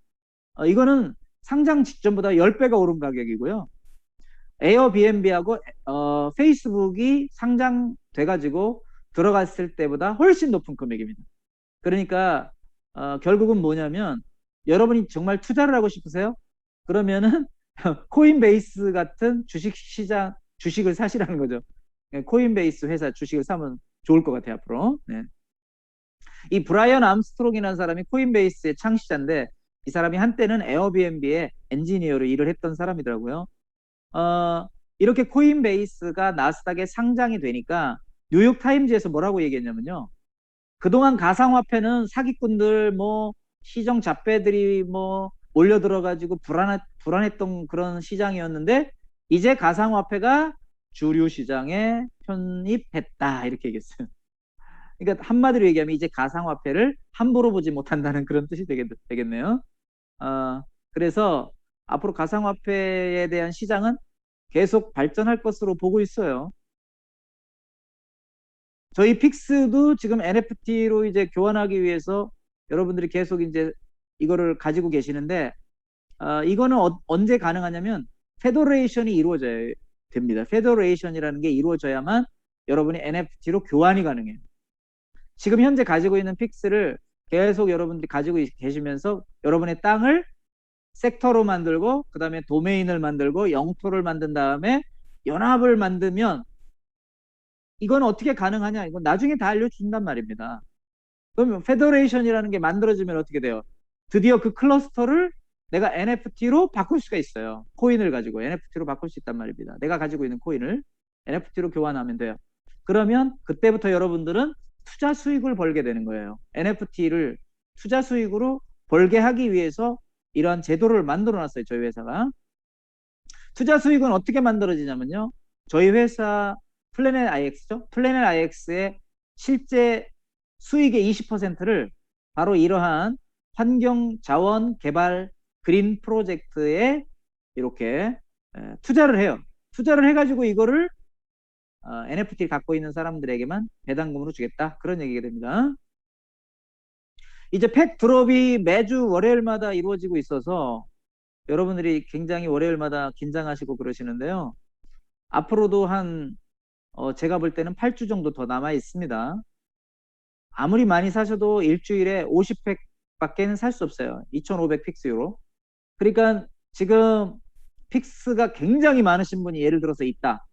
이거는 상장 직전보다 10배가 오른 가격이고요. 에어비앤비하고 페이스북이 상장돼가지고 들어갔을 때보다 훨씬 높은 금액입니다. 그러니까 결국은 뭐냐면 여러분이 정말 투자를 하고 싶으세요? 그러면은 코인베이스 같은 주식을 사시라는 거죠. 코인베이스 회사 주식을 사면 좋을 것 같아요, 앞으로. 네. 이 브라이언 암스트롱이라는 사람이 코인베이스의 창시자인데 이 사람이 한때는 에어비앤비의 엔지니어로 일을 했던 사람이더라고요. 이렇게 코인베이스가 나스닥에 상장이 되니까 뉴욕타임즈에서 뭐라고 얘기했냐면요. 그동안 가상화폐는 사기꾼들 뭐 시정 잡배들이 뭐 몰려들어가지고 불안했던 그런 시장이었는데 이제 가상화폐가 주류 시장에 편입했다 이렇게 얘기했어요. 그러니까 한마디로 얘기하면 이제 가상화폐를 함부로 보지 못한다는 그런 뜻이 되겠네요. 그래서 앞으로 가상화폐에 대한 시장은 계속 발전할 것으로 보고 있어요. 저희 픽스도 지금 NFT로 이제 교환하기 위해서 여러분들이 계속 이제 이거를 가지고 계시는데 이거는 언제 가능하냐면 페더레이션이 이루어져야 됩니다. 페더레이션이라는 게 이루어져야만 여러분이 NFT로 교환이 가능해요. 지금 현재 가지고 있는 픽스를 계속 여러분들이 가지고 계시면서 여러분의 땅을 섹터로 만들고 그 다음에 도메인을 만들고 영토를 만든 다음에 연합을 만들면 이건 어떻게 가능하냐? 이건 나중에 다 알려준단 말입니다. 그러면 페더레이션이라는 게 만들어지면 어떻게 돼요? 드디어 그 클러스터를 내가 NFT로 바꿀 수가 있어요. 코인을 가지고 NFT로 바꿀 수 있단 말입니다. 내가 가지고 있는 코인을 NFT로 교환하면 돼요. 그러면 그때부터 여러분들은 투자 수익을 벌게 되는 거예요. NFT를 투자 수익으로 벌게 하기 위해서 이러한 제도를 만들어 놨어요. 저희 회사가. 투자 수익은 어떻게 만들어지냐면요. 저희 회사 플래닛 IX죠. 플래닛 IX의 실제 수익의 20%를 바로 이러한 환경 자원 개발 그린 프로젝트에 이렇게 투자를 해요. 투자를 해가지고 이거를 NFT 갖고 있는 사람들에게만 배당금으로 주겠다. 그런 얘기가 됩니다. 이제 팩 드롭이 매주 월요일마다 이루어지고 있어서 여러분들이 굉장히 월요일마다 긴장하시고 그러시는데요. 앞으로도 제가 볼 때는 8주 정도 더 남아 있습니다. 아무리 많이 사셔도 일주일에 50팩 밖에는 살 수 없어요. 2,500 픽스유로. 그러니까 지금 픽스가 굉장히 많으신 분이 예를 들어서 있다.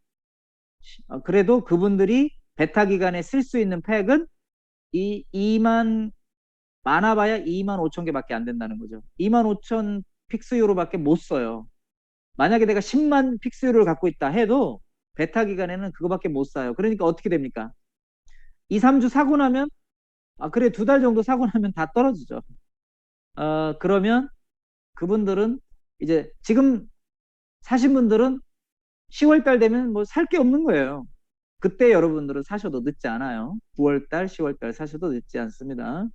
그래도 그분들이 베타 기간에 쓸 수 있는 팩은 많아봐야 2만 5천 개밖에 안 된다는 거죠. 2만 5천 픽스유로밖에 못 써요. 만약에 내가 10만 픽스유로를 갖고 있다 해도 베타 기간에는 그거밖에 못 사요. 그러니까 어떻게 됩니까? 2, 3주 사고 나면 그래 2달 정도 사고 나면 다 떨어지죠. 그러면 그분들은 이제 지금 사신 분들은 10월 달 되면 뭐 살 게 없는 거예요. 그때 여러분들은 사셔도 늦지 않아요. 9월 달, 10월 달 사셔도 늦지 않습니다.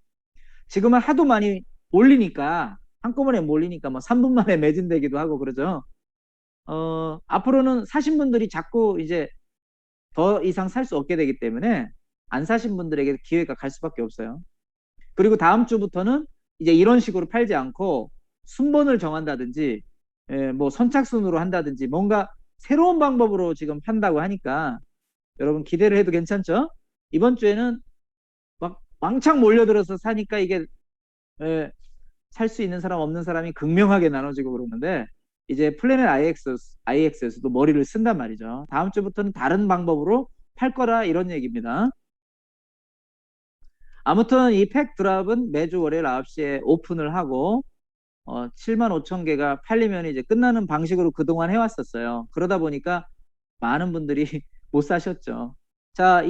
지금은 하도 많이 몰리니까 한꺼번에 몰리니까 뭐 3분 만에 매진되기도 하고 그러죠. 앞으로는 사신 분들이 자꾸 이제 더 이상 살 수 없게 되기 때문에 안 사신 분들에게 기회가 갈 수밖에 없어요. 그리고 다음 주부터는 이제 이런 식으로 팔지 않고 순번을 정한다든지 뭐 선착순으로 한다든지 뭔가 새로운 방법으로 지금 판다고 하니까 여러분 기대를 해도 괜찮죠? 이번 주에는 막 왕창 몰려들어서 사니까 이게 살 수 있는 사람 없는 사람이 극명하게 나눠지고 그러는데 이제 플래닛 IX에서도 머리를 쓴단 말이죠. 다음 주부터는 다른 방법으로 팔 거라 이런 얘기입니다. 아무튼 이 팩 드랍은 매주 월요일 9시에 오픈을 하고 7만 5천 개가 팔리면 이제 끝나는 방식으로 그동안 해왔었어요. 그러다 보니까 많은 분들이 못 사셨죠. 자,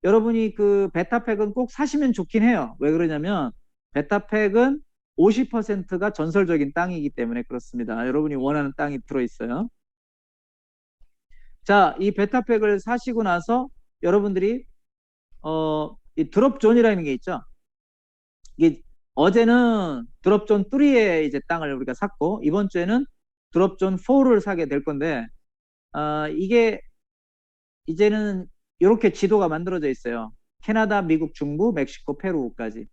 여러분이 그 베타팩은 꼭 사시면 좋긴 해요. 왜 그러냐면 베타팩은 50%가 전설적인 땅이기 때문에 그렇습니다. 여러분이 원하는 땅이 들어있어요. 자, 이 베타팩을 사시고 나서 여러분들이 이 드롭존이라는 게 있죠. 이게 어제는 드롭존 3에 이제 땅을 우리가 샀고 이번 주에는 드롭존 4를 사게 될 건데 이게 이제는 이렇게 지도가 만들어져 있어요. 캐나다, 미국, 중부, 멕시코, 페루까지.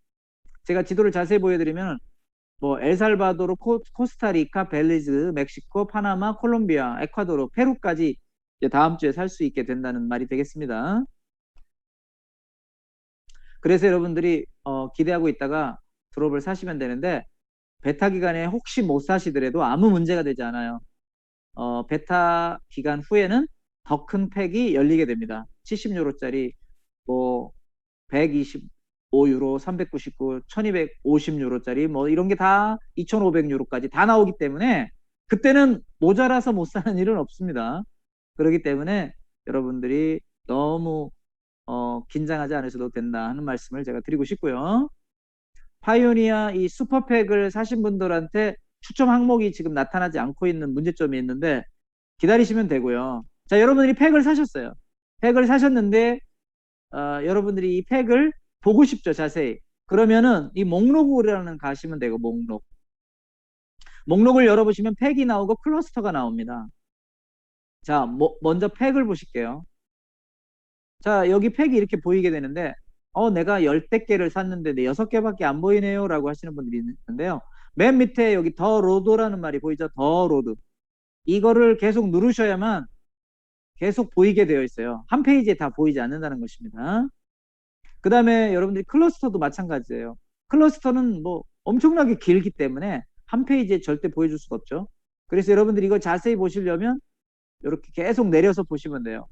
제가 지도를 자세히 보여드리면 뭐 엘살바도르, 코스타리카, 벨리즈, 멕시코, 파나마, 콜롬비아, 에콰도르, 페루까지 이제 다음 주에 살 수 있게 된다는 말이 되겠습니다. 그래서 여러분들이 기대하고 있다가 드롭을 사시면 되는데 베타 기간에 혹시 못 사시더라도 아무 문제가 되지 않아요. 베타 기간 후에는 더 큰 팩이 열리게 됩니다. 70유로짜리 뭐 125유로, 399, 1250유로짜리 뭐 이런 게 다 2500유로까지 다 나오기 때문에 그때는 모자라서 못 사는 일은 없습니다. 그렇기 때문에 여러분들이 너무 긴장하지 않으셔도 된다 하는 말씀을 제가 드리고 싶고요. 파이오니아 이 슈퍼팩을 사신 분들한테 추첨 항목이 지금 나타나지 않고 있는 문제점이 있는데 기다리시면 되고요. 자, 여러분들이 팩을 사셨어요. 팩을 사셨는데 여러분들이 이 팩을 보고 싶죠, 자세히. 그러면은 이 목록이라는 가시면 되고 목록. 목록을 열어보시면 팩이 나오고 클러스터가 나옵니다. 자, 먼저 팩을 보실게요. 자, 여기 팩이 이렇게 보이게 되는데 내가 10개를 샀는데 내 6개밖에 안 보이네요 라고 하시는 분들이 있는데요. 맨 밑에 여기 더 로드라는 말이 보이죠? 더 로드. 이거를 계속 누르셔야만 계속 보이게 되어 있어요. 한 페이지에 다 보이지 않는다는 것입니다. 그 다음에 여러분들이 클러스터도 마찬가지예요. 클러스터는 뭐 엄청나게 길기 때문에 한 페이지에 절대 보여줄 수가 없죠. 그래서 여러분들이 이거 자세히 보시려면 이렇게 계속 내려서 보시면 돼요.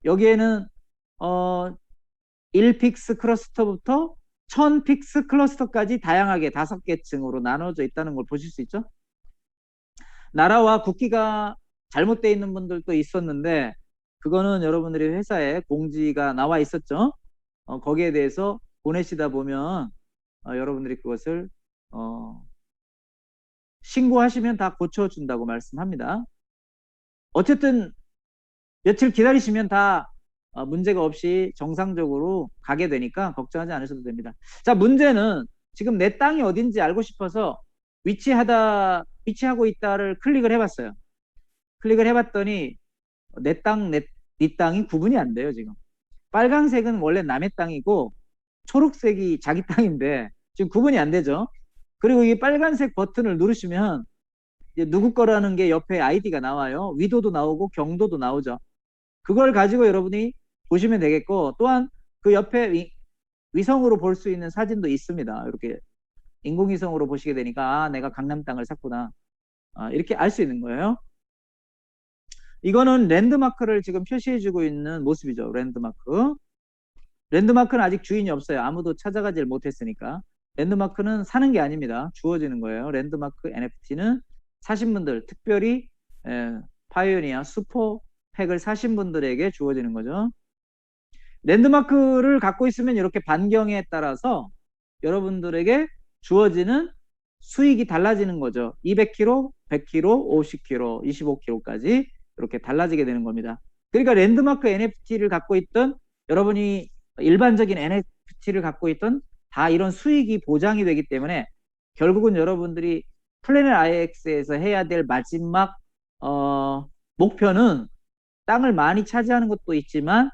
여기에는 1픽스 클러스터부터 1000픽스 클러스터까지 다양하게 5개 층으로 나눠져 있다는 걸 보실 수 있죠. 나라와 국기가 잘못되어 있는 분들도 있었는데 그거는 여러분들이 회사에 공지가 나와 있었죠. 거기에 대해서 보내시다 보면 여러분들이 그것을 신고하시면 다 고쳐준다고 말씀합니다. 어쨌든 며칠 기다리시면 다 문제가 없이 정상적으로 가게 되니까 걱정하지 않으셔도 됩니다. 자, 문제는 지금 내 땅이 어딘지 알고 싶어서 위치하고 있다를 클릭을 해봤어요. 클릭을 해봤더니 내 땅, 네 땅이 구분이 안 돼요, 지금. 빨간색은 원래 남의 땅이고 초록색이 자기 땅인데 지금 구분이 안 되죠. 그리고 이 빨간색 버튼을 누르시면 이제 누구 거라는 게 옆에 아이디가 나와요. 위도도 나오고 경도도 나오죠. 그걸 가지고 여러분이 보시면 되겠고, 또한 그 옆에 위성으로 볼 수 있는 사진도 있습니다. 이렇게 인공위성으로 보시게 되니까 아, 내가 강남 땅을 샀구나. 이렇게 알 수 있는 거예요. 이거는 랜드마크를 지금 표시해주고 있는 모습이죠. 랜드마크. 랜드마크는 아직 주인이 없어요. 아무도 찾아가질 못했으니까. 랜드마크는 사는 게 아닙니다. 주어지는 거예요. 랜드마크 NFT는 사신 분들, 특별히 파이오니아 슈퍼팩을 사신 분들에게 주어지는 거죠. 랜드마크를 갖고 있으면 이렇게 반경에 따라서 여러분들에게 주어지는 수익이 달라지는 거죠. 200kg, 100kg, 50kg, 25kg까지 이렇게 달라지게 되는 겁니다. 그러니까 랜드마크 NFT를 갖고 있던 여러분이 일반적인 NFT를 갖고 있던 다 이런 수익이 보장이 되기 때문에 결국은 여러분들이 플래닛 IX에서 해야 될 마지막 목표는 땅을 많이 차지하는 것도 있지만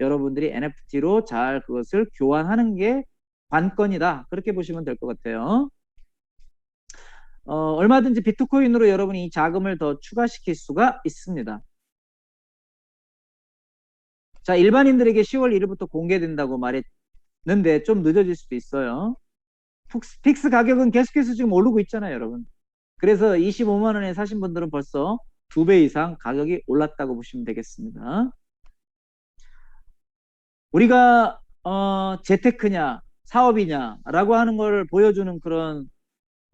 여러분들이 NFT로 잘 그것을 교환하는 게 관건이다. 그렇게 보시면 될 것 같아요. 얼마든지 비트코인으로 여러분이 이 자금을 더 추가시킬 수가 있습니다. 자, 일반인들에게 10월 1일부터 공개된다고 말했는데 좀 늦어질 수도 있어요. 픽스 가격은 계속해서 지금 오르고 있잖아요, 여러분. 그래서 25만 원에 사신 분들은 벌써 2배 이상 가격이 올랐다고 보시면 되겠습니다. 우리가 재테크냐 사업이냐라고 하는 걸 보여주는 그런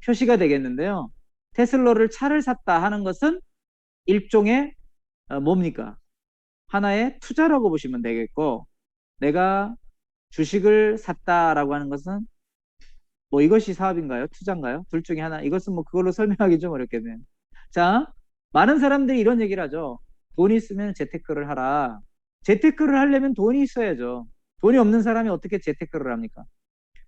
표시가 되겠는데요. 테슬라를 차를 샀다 하는 것은 일종의 뭡니까? 하나의 투자라고 보시면 되겠고, 내가 주식을 샀다라고 하는 것은 뭐 이것이 사업인가요? 투자인가요? 둘 중에 하나. 이것은 뭐 그걸로 설명하기 좀 어렵겠네요. 자, 많은 사람들이 이런 얘기를 하죠. 돈 있으면 재테크를 하라. 재테크를 하려면 돈이 있어야죠. 돈이 없는 사람이 어떻게 재테크를 합니까?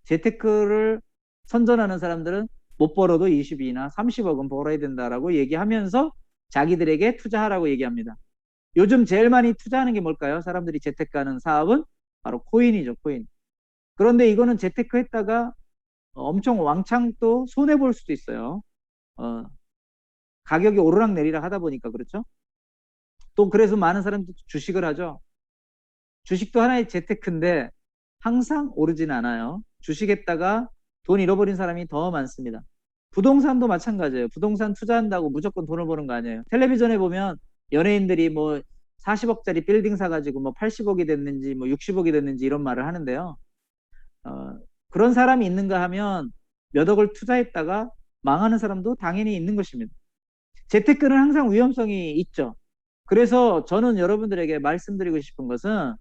재테크를 선전하는 사람들은 못 벌어도 20이나 30억은 벌어야 된다라고 얘기하면서 자기들에게 투자하라고 얘기합니다. 요즘 제일 많이 투자하는 게 뭘까요? 사람들이 재테크하는 사업은 바로 코인이죠, 코인. 그런데 이거는 재테크 했다가 엄청 왕창 또 손해볼 수도 있어요. 가격이 오르락 내리락 하다 보니까 그렇죠? 또 그래서 많은 사람들이 주식을 하죠. 주식도 하나의 재테크인데 항상 오르진 않아요. 주식했다가 돈 잃어버린 사람이 더 많습니다. 부동산도 마찬가지예요. 부동산 투자한다고 무조건 돈을 버는 거 아니에요. 텔레비전에 보면 연예인들이 뭐 40억짜리 빌딩 사가지고 뭐 80억이 됐는지 뭐 60억이 됐는지 이런 말을 하는데요. 그런 사람이 있는가 하면 몇 억을 투자했다가 망하는 사람도 당연히 있는 것입니다. 재테크는 항상 위험성이 있죠. 그래서 저는 여러분들에게 말씀드리고 싶은 것은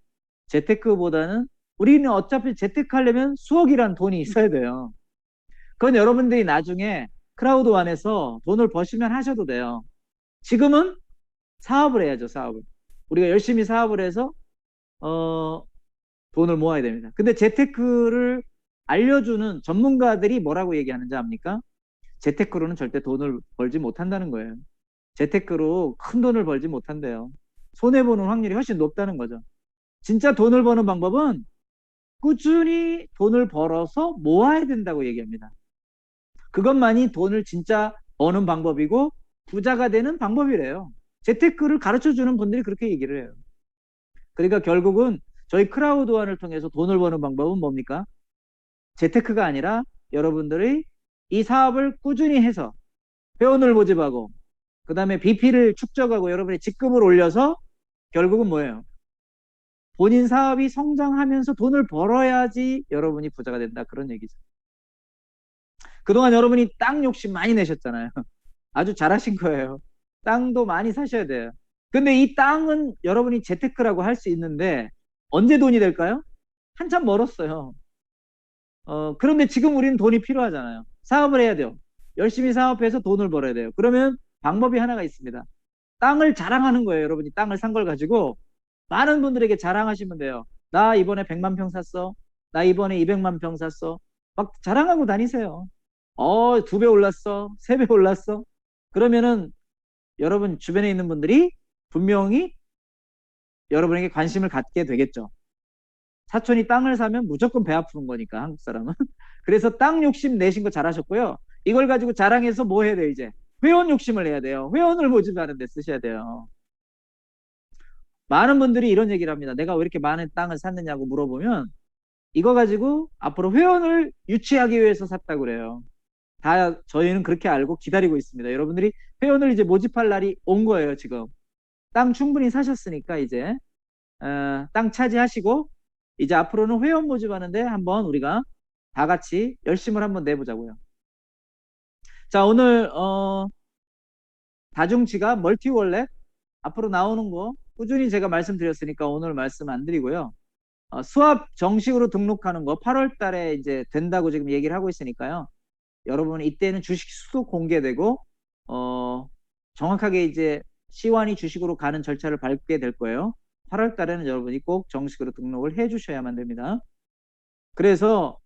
재테크보다는 우리는 어차피 재테크하려면 수억이란 돈이 있어야 돼요. 그건 여러분들이 나중에 크라우드완에서 돈을 버시면 하셔도 돼요. 지금은 사업을 해야죠, 사업을. 우리가 열심히 사업을 해서 돈을 모아야 됩니다. 근데 재테크를 알려주는 전문가들이 뭐라고 얘기하는지 압니까? 재테크로는 절대 돈을 벌지 못한다는 거예요. 재테크로 큰 돈을 벌지 못한대요. 손해보는 확률이 훨씬 높다는 거죠. 진짜 돈을 버는 방법은 꾸준히 돈을 벌어서 모아야 된다고 얘기합니다. 그것만이 돈을 진짜 버는 방법이고 부자가 되는 방법이래요. 재테크를 가르쳐주는 분들이 그렇게 얘기를 해요. 그러니까 결국은 저희 크라우드완을 통해서 돈을 버는 방법은 뭡니까? 재테크가 아니라 여러분들이 이 사업을 꾸준히 해서 회원을 모집하고 그 다음에 BP를 축적하고 여러분의 직급을 올려서 결국은 뭐예요? 본인 사업이 성장하면서 돈을 벌어야지 여러분이 부자가 된다. 그런 얘기죠. 그동안 여러분이 땅 욕심 많이 내셨잖아요. 아주 잘하신 거예요. 땅도 많이 사셔야 돼요. 근데 이 땅은 여러분이 재테크라고 할 수 있는데 언제 돈이 될까요? 한참 멀었어요. 그런데 지금 우리는 돈이 필요하잖아요. 사업을 해야 돼요. 열심히 사업해서 돈을 벌어야 돼요. 그러면 방법이 하나가 있습니다. 땅을 자랑하는 거예요. 여러분이 땅을 산 걸 가지고 많은 분들에게 자랑하시면 돼요. 나 이번에 100만 평 샀어. 나 이번에 200만 평 샀어. 막 자랑하고 다니세요. 2배 올랐어. 3배 올랐어. 그러면은 여러분 주변에 있는 분들이 분명히 여러분에게 관심을 갖게 되겠죠. 사촌이 땅을 사면 무조건 배 아픈 거니까, 한국 사람은. 그래서 땅 욕심 내신 거 잘하셨고요. 이걸 가지고 자랑해서 뭐 해야 돼요, 이제? 회원 욕심을 내야 돼요. 회원을 모집하는 데 쓰셔야 돼요. 많은 분들이 이런 얘기를 합니다. 내가 왜 이렇게 많은 땅을 샀느냐고 물어보면 이거 가지고 앞으로 회원을 유치하기 위해서 샀다고 그래요. 다 저희는 그렇게 알고 기다리고 있습니다. 여러분들이 회원을 이제 모집할 날이 온 거예요, 지금. 땅 충분히 사셨으니까 이제 땅 차지하시고 이제 앞으로는 회원 모집하는데 한번 우리가 다 같이 열심을 한번 내보자고요. 자, 오늘 다중지갑 멀티월렛 앞으로 나오는 거 꾸준히 제가 말씀드렸으니까 오늘 말씀 안 드리고요. 수합 정식으로 등록하는 거 8월 달에 이제 된다고 지금 얘기를 하고 있으니까요. 여러분 이때는 주식 수도 공개되고 정확하게 이제 시환이 주식으로 가는 절차를 밟게 될 거예요. 8월 달에는 여러분이 꼭 정식으로 등록을 해 주셔야만 됩니다. 그래서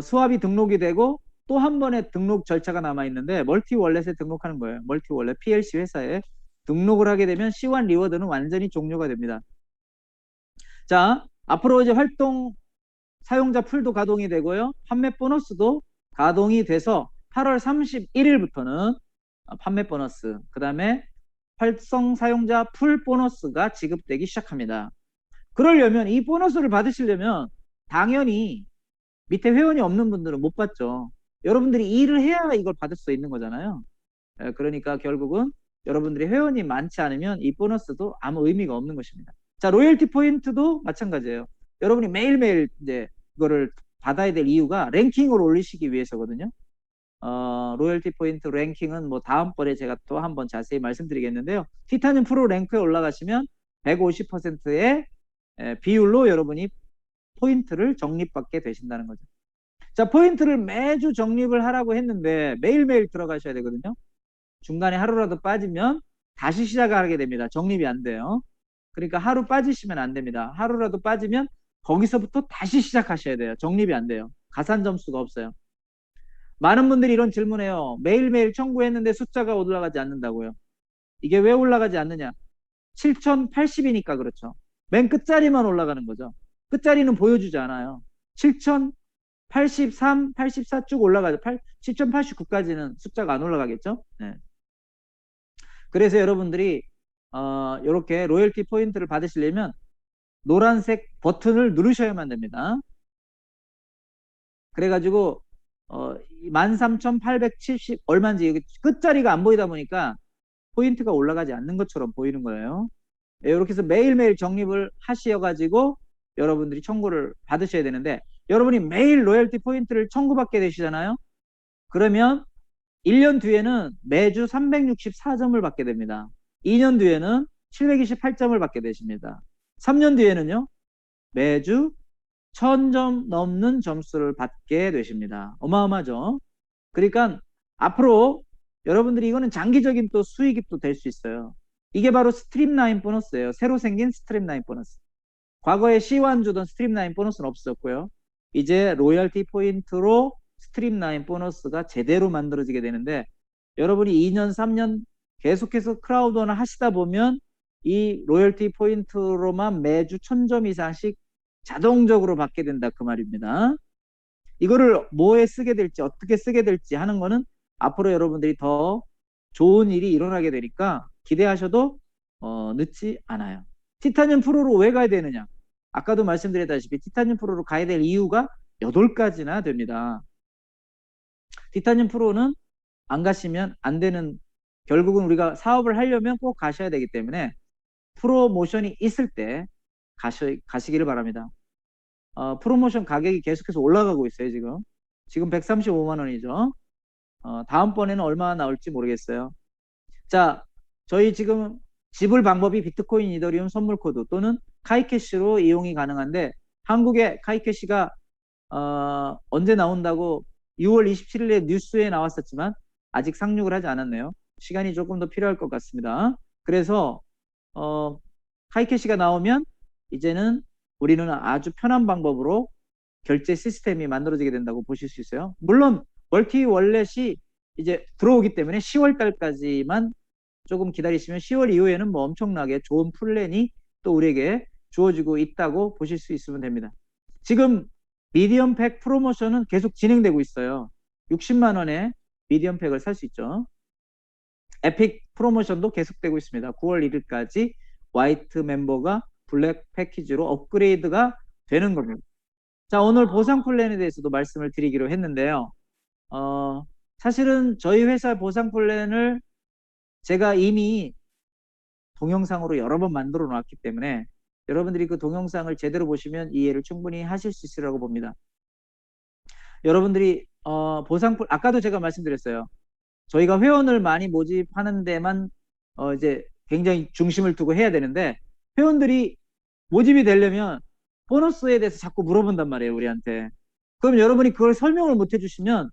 수합이 등록이 되고 또 한 번의 등록 절차가 남아 있는데 멀티월렛에 등록하는 거예요. 멀티월렛 PLC 회사에 등록을 하게 되면 시환 리워드는 완전히 종료가 됩니다. 자, 앞으로 이제 활동 사용자 풀도 가동이 되고요. 판매 보너스도 가동이 돼서 8월 31일부터는 판매 보너스, 그 다음에 활성 사용자 풀 보너스가 지급되기 시작합니다. 그러려면 이 보너스를 받으시려면 당연히 밑에 회원이 없는 분들은 못 받죠. 여러분들이 일을 해야 이걸 받을 수 있는 거잖아요. 그러니까 결국은 여러분들이 회원이 많지 않으면 이 보너스도 아무 의미가 없는 것입니다. 자, 로열티 포인트도 마찬가지예요. 여러분이 매일매일 이제 그거를 받아야 될 이유가 랭킹을 올리시기 위해서거든요. 로열티 포인트 랭킹은 뭐 다음번에 제가 또 한번 자세히 말씀드리겠는데요. 티타늄 프로 랭크에 올라가시면 150%의 비율로 여러분이 포인트를 적립받게 되신다는 거죠. 자, 포인트를 매주 적립을 하라고 했는데 매일매일 들어가셔야 되거든요. 중간에 하루라도 빠지면 다시 시작하게 됩니다. 적립이 안 돼요. 그러니까 하루 빠지시면 안 됩니다. 하루라도 빠지면 거기서부터 다시 시작하셔야 돼요. 적립이 안 돼요. 가산 점수가 없어요. 많은 분들이 이런 질문해요. 매일매일 청구했는데 숫자가 올라가지 않는다고요. 이게 왜 올라가지 않느냐? 7080이니까 그렇죠. 맨 끝자리만 올라가는 거죠. 끝자리는 보여주지 않아요. 7083, 84 쭉 올라가죠. 7089까지는 숫자가 안 올라가겠죠. 네. 그래서 여러분들이 이렇게 로열티 포인트를 받으시려면 노란색 버튼을 누르셔야만 됩니다. 그래가지고 13,870 얼마인지 끝자리가 안 보이다 보니까 포인트가 올라가지 않는 것처럼 보이는 거예요. 이렇게 해서 매일매일 적립을 하셔가지고 여러분들이 청구를 받으셔야 되는데 여러분이 매일 로열티 포인트를 청구받게 되시잖아요. 그러면 1년 뒤에는 매주 364점을 받게 됩니다. 2년 뒤에는 728점을 받게 되십니다. 3년 뒤에는요. 매주 1000점 넘는 점수를 받게 되십니다. 어마어마하죠. 그러니까 앞으로 여러분들이 이거는 장기적인 또 수익이 또 될 수 있어요. 이게 바로 스트림라인 보너스예요. 새로 생긴 스트림라인 보너스. 과거에 C1 주던 스트림라인 보너스는 없었고요. 이제 로열티 포인트로 스트림라인 보너스가 제대로 만들어지게 되는데 여러분이 2년, 3년 계속해서 크라우드원을 하시다 보면 이 로열티 포인트로만 매주 1000점 이상씩 자동적으로 받게 된다 그 말입니다. 이거를 뭐에 쓰게 될지 어떻게 쓰게 될지 하는 거는 앞으로 여러분들이 더 좋은 일이 일어나게 되니까 기대하셔도 늦지 않아요. 티타늄 프로로 왜 가야 되느냐? 아까도 말씀드렸다시피 티타늄 프로로 가야 될 이유가 8가지나 됩니다. 티타늄 프로는 안 가시면 안 되는, 결국은 우리가 사업을 하려면 꼭 가셔야 되기 때문에 프로모션이 있을 때 가시기를 바랍니다. 프로모션 가격이 계속해서 올라가고 있어요, 지금. 지금 135만 원이죠. 다음번에는 얼마 나올지 모르겠어요. 자, 저희 지금 지불 방법이 비트코인, 이더리움, 선물 코드 또는 카이캐시로 이용이 가능한데 한국에 카이캐시가 언제 나온다고 6월 27일에 뉴스에 나왔었지만 아직 상륙을 하지 않았네요. 시간이 조금 더 필요할 것 같습니다. 그래서 카이캐시가 나오면 이제는 우리는 아주 편한 방법으로 결제 시스템이 만들어지게 된다고 보실 수 있어요. 물론 멀티 월렛이 이제 들어오기 때문에 10월 달까지만 조금 기다리시면 10월 이후에는 뭐 엄청나게 좋은 플랜이 또 우리에게 주어지고 있다고 보실 수 있으면 됩니다. 지금 미디엄 팩 프로모션은 계속 진행되고 있어요. 60만 원에 미디엄 팩을 살 수 있죠. 에픽 프로모션도 계속되고 있습니다. 9월 1일까지 화이트 멤버가 블랙 패키지로 업그레이드가 되는 겁니다. 자, 오늘 보상 플랜에 대해서도 말씀을 드리기로 했는데요. 사실은 저희 회사 보상 플랜을 제가 이미 동영상으로 여러 번 만들어 놨기 때문에 여러분들이 그 동영상을 제대로 보시면 이해를 충분히 하실 수 있으라고 봅니다. 여러분들이 아까도 제가 말씀드렸어요. 저희가 회원을 많이 모집하는 데만 이제 굉장히 중심을 두고 해야 되는데 회원들이 모집이 되려면 보너스에 대해서 자꾸 물어본단 말이에요, 우리한테. 그럼 여러분이 그걸 설명을 못 해주시면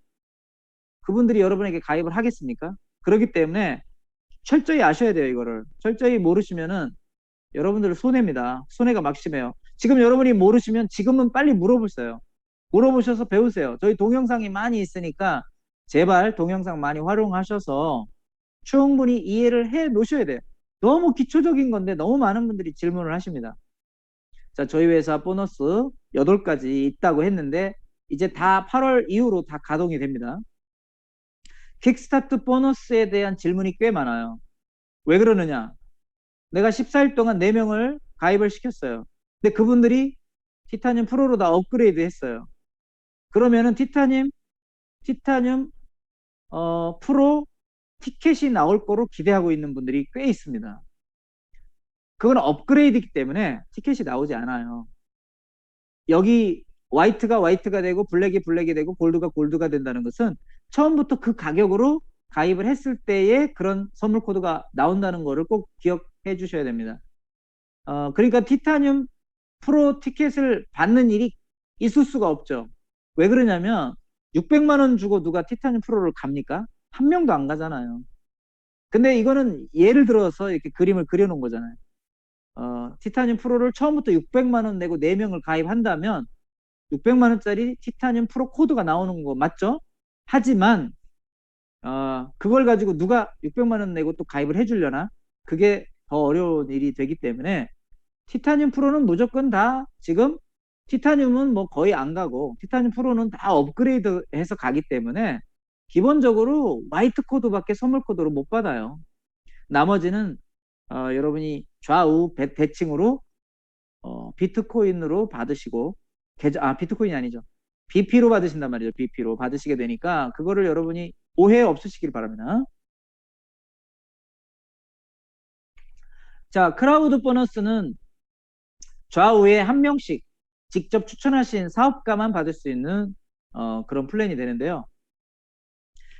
그분들이 여러분에게 가입을 하겠습니까? 그렇기 때문에 철저히 아셔야 돼요, 이거를. 철저히 모르시면은 여러분들 손해입니다. 손해가 막심해요. 지금 여러분이 모르시면 지금은 빨리 물어보세요. 물어보셔서 배우세요. 저희 동영상이 많이 있으니까 제발 동영상 많이 활용하셔서 충분히 이해를 해 놓으셔야 돼요. 너무 기초적인 건데 너무 많은 분들이 질문을 하십니다. 자, 저희 회사 보너스 8가지 있다고 했는데 이제 다 8월 이후로 다 가동이 됩니다. 킥스타트 보너스에 대한 질문이 꽤 많아요. 왜 그러느냐? 내가 14일 동안 4명을 가입을 시켰어요. 근데 그분들이 티타늄 프로로 다 업그레이드 했어요. 그러면은 티타늄 프로 티켓이 나올 거로 기대하고 있는 분들이 꽤 있습니다. 그건 업그레이드이기 때문에 티켓이 나오지 않아요. 여기 화이트가 되고 블랙이 되고 골드가 골드가 된다는 것은 처음부터 그 가격으로 가입을 했을 때에 그런 선물 코드가 나온다는 거를 꼭 기억해 주셔야 됩니다. 그러니까 티타늄 프로 티켓을 받는 일이 있을 수가 없죠. 왜 그러냐면 600만 원 주고 누가 티타늄 프로를 갑니까? 한 명도 안 가잖아요. 근데 이거는 예를 들어서 이렇게 그림을 그려놓은 거잖아요. 티타늄 프로를 처음부터 600만 원 내고 4명을 가입한다면 600만 원짜리 티타늄 프로 코드가 나오는 거 맞죠? 하지만 그걸 가지고 누가 600만 원 내고 또 가입을 해주려나? 그게 더 어려운 일이 되기 때문에 티타늄 프로는 무조건 다 지금 티타늄은 뭐 거의 안 가고 티타늄 프로는 다 업그레이드 해서 가기 때문에 기본적으로 화이트 코드밖에 선물 코드로 못 받아요. 나머지는 여러분이 좌우 대칭으로 비트코인으로 받으시고 비트코인이 아니죠. BP로 받으신단 말이죠. BP로 받으시게 되니까 그거를 여러분이 오해 없으시길 바랍니다. 자, 크라우드 보너스는 좌우에 한 명씩 직접 추천하신 사업가만 받을 수 있는 그런 플랜이 되는데요.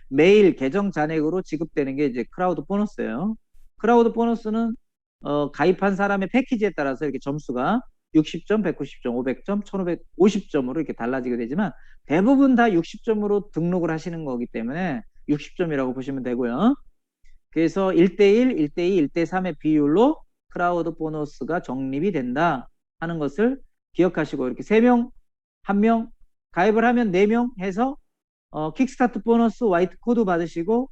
매일 계정 잔액으로 지급되는 게 이제 크라우드 보너스예요. 크라우드 보너스는 가입한 사람의 패키지에 따라서 이렇게 점수가 60점, 190점, 500점, 1550점으로 이렇게 달라지게 되지만 대부분 다 60점으로 등록을 하시는 거기 때문에 60점이라고 보시면 되고요. 그래서 1대1, 1대2, 1대3의 비율로 크라우드 보너스가 적립이 된다 하는 것을 기억하시고 이렇게 3명, 1명 가입을 하면 4명 해서 킥스타트 보너스 화이트 코드 받으시고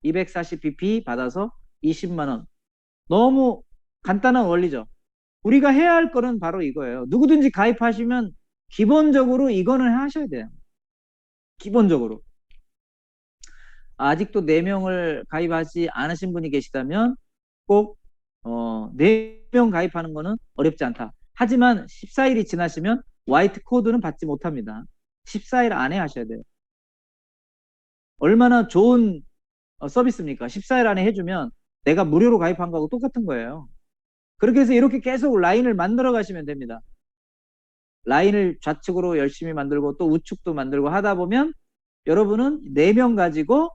240bp 받아서 20만 원. 너무 간단한 원리죠. 우리가 해야 할 거는 바로 이거예요. 누구든지 가입하시면 기본적으로 이거는 하셔야 돼요. 기본적으로. 아직도 4명을 가입하지 않으신 분이 계시다면 꼭 4명 가입하는 거는 어렵지 않다. 하지만 14일이 지나시면 화이트 코드는 받지 못합니다. 14일 안에 하셔야 돼요. 얼마나 좋은 서비스입니까? 14일 안에 해주면 내가 무료로 가입한 거하고 똑같은 거예요. 그렇게 해서 이렇게 계속 라인을 만들어 가시면 됩니다. 라인을 좌측으로 열심히 만들고 또 우측도 만들고 하다 보면 여러분은 4명 가지고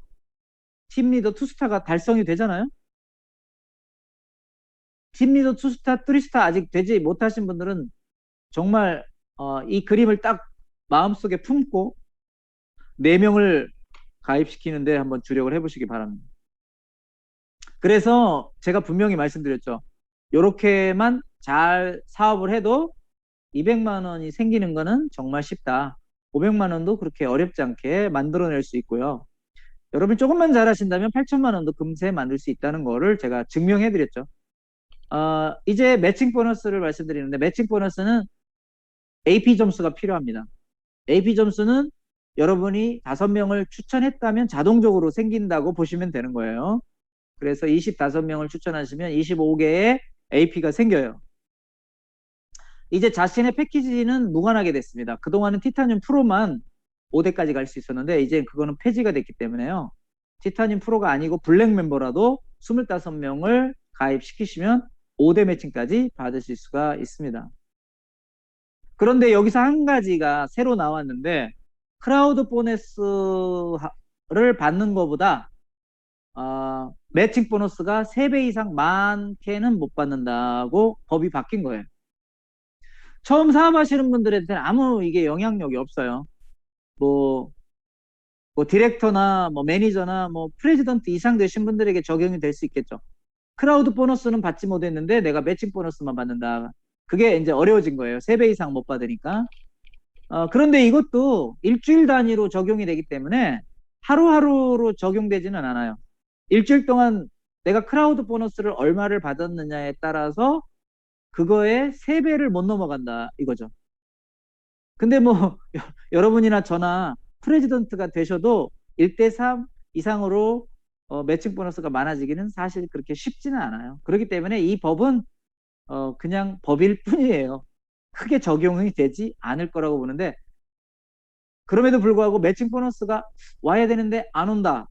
팀 리더 투스타가 달성이 되잖아요. 팀 리더 투스타, 쓰리스타 아직 되지 못하신 분들은 정말 이 그림을 딱 마음속에 품고 4명을 가입시키는데 한번 주력을 해보시기 바랍니다. 그래서 제가 분명히 말씀드렸죠. 이렇게만 잘 사업을 해도 200만 원이 생기는 거는 정말 쉽다. 500만 원도 그렇게 어렵지 않게 만들어낼 수 있고요. 여러분이 조금만 잘하신다면 8천만 원도 금세 만들 수 있다는 거를 제가 증명해 드렸죠. 이제 매칭 보너스를 말씀드리는데, 매칭 보너스는 AP 점수가 필요합니다. AP 점수는 여러분이 5명을 추천했다면 자동적으로 생긴다고 보시면 되는 거예요. 그래서 25명을 추천하시면 25개의 AP가 생겨요. 이제 자신의 패키지는 무관하게 됐습니다. 그동안은 티타늄 프로만 5대까지 갈 수 있었는데 이제 그거는 폐지가 됐기 때문에요. 티타늄 프로가 아니고 블랙 멤버라도 25명을 가입시키시면 5대 매칭까지 받으실 수가 있습니다. 그런데 여기서 한 가지가 새로 나왔는데, 크라우드 보너스를 받는 것보다 매칭 보너스가 3배 이상 많게는 못 받는다고 법이 바뀐 거예요. 처음 사업하시는 분들한테는 아무 이게 영향력이 없어요. 뭐 디렉터나 뭐 매니저나 뭐 프레지던트 이상 되신 분들에게 적용이 될 수 있겠죠. 크라우드 보너스는 받지 못했는데 내가 매칭 보너스만 받는다. 그게 이제 어려워진 거예요. 3배 이상 못 받으니까. 그런데 이것도 일주일 단위로 적용이 되기 때문에 하루하루로 적용되지는 않아요. 일주일 동안 내가 크라우드 보너스를 얼마를 받았느냐에 따라서 그거에 3배를 못 넘어간다 이거죠. 근데 뭐 여러분이나 저나 프레지던트가 되셔도 1대3 이상으로 매칭 보너스가 많아지기는 사실 그렇게 쉽지는 않아요. 그렇기 때문에 이 법은 그냥 법일 뿐이에요. 크게 적용이 되지 않을 거라고 보는데, 그럼에도 불구하고 매칭 보너스가 와야 되는데 안 온다.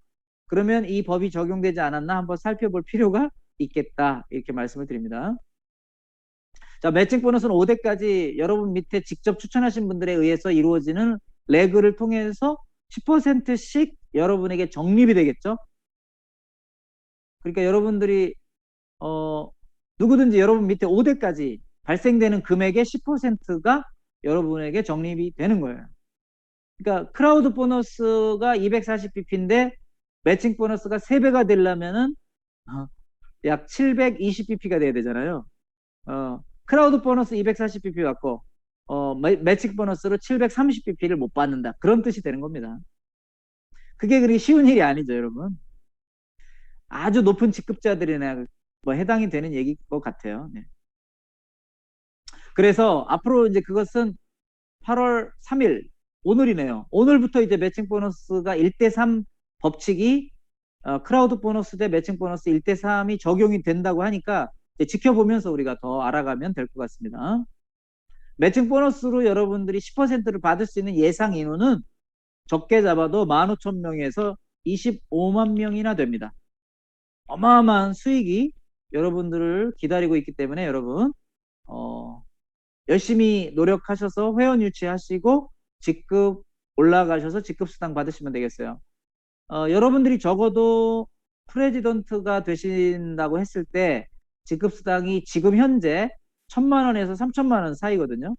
그러면 이 법이 적용되지 않았나 한번 살펴볼 필요가 있겠다. 이렇게 말씀을 드립니다. 자, 매칭 보너스는 5대까지 여러분 밑에 직접 추천하신 분들에 의해서 이루어지는 레그를 통해서 10%씩 여러분에게 적립이 되겠죠. 그러니까 여러분들이 누구든지 여러분 밑에 5대까지 발생되는 금액의 10%가 여러분에게 적립이 되는 거예요. 그러니까 크라우드 보너스가 240bp인데 매칭 보너스가 3배가 되려면은 약 720bp가 돼야 되잖아요. 크라우드 보너스 240bp 갖고 매칭 보너스로 730bp를 못 받는다. 그런 뜻이 되는 겁니다. 그게 그렇게 쉬운 일이 아니죠, 여러분. 아주 높은 직급자들이나 뭐 해당이 되는 얘기일 것 같아요. 네. 그래서 앞으로 이제 그것은 8월 3일 오늘이네요. 오늘부터 이제 매칭 보너스가 1대3 법칙이 크라우드 보너스 대 매칭 보너스 1대3이 적용이 된다고 하니까 지켜보면서 우리가 더 알아가면 될 것 같습니다. 매칭 보너스로 여러분들이 10%를 받을 수 있는 예상 인원은 적게 잡아도 15,000명에서 25만 명이나 됩니다. 어마어마한 수익이 여러분들을 기다리고 있기 때문에 여러분 열심히 노력하셔서 회원 유치하시고 직급 올라가셔서 직급 수당 받으시면 되겠어요. 여러분들이 적어도 프레지던트가 되신다고 했을 때 직급 수당이 지금 현재 1,000만 원에서 3,000만 원 사이거든요.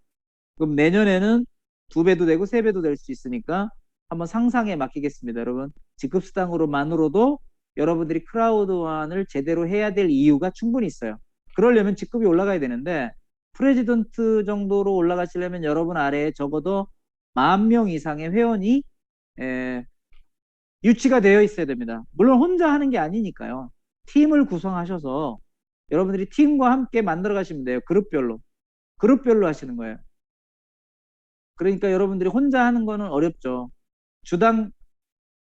그럼 내년에는 2배도 되고 3배도 될 수 있으니까 한번 상상에 맡기겠습니다. 여러분, 직급 수당으로만으로도 여러분들이 크라우드완을 제대로 해야 될 이유가 충분히 있어요. 그러려면 직급이 올라가야 되는데 프레지던트 정도로 올라가시려면 여러분 아래에 적어도 10,000명 이상의 회원이 유치가 되어 있어야 됩니다. 물론 혼자 하는 게 아니니까요. 팀을 구성하셔서 여러분들이 팀과 함께 만들어 가시면 돼요. 그룹별로 하시는 거예요. 그러니까 여러분들이 혼자 하는 거는 어렵죠. 주당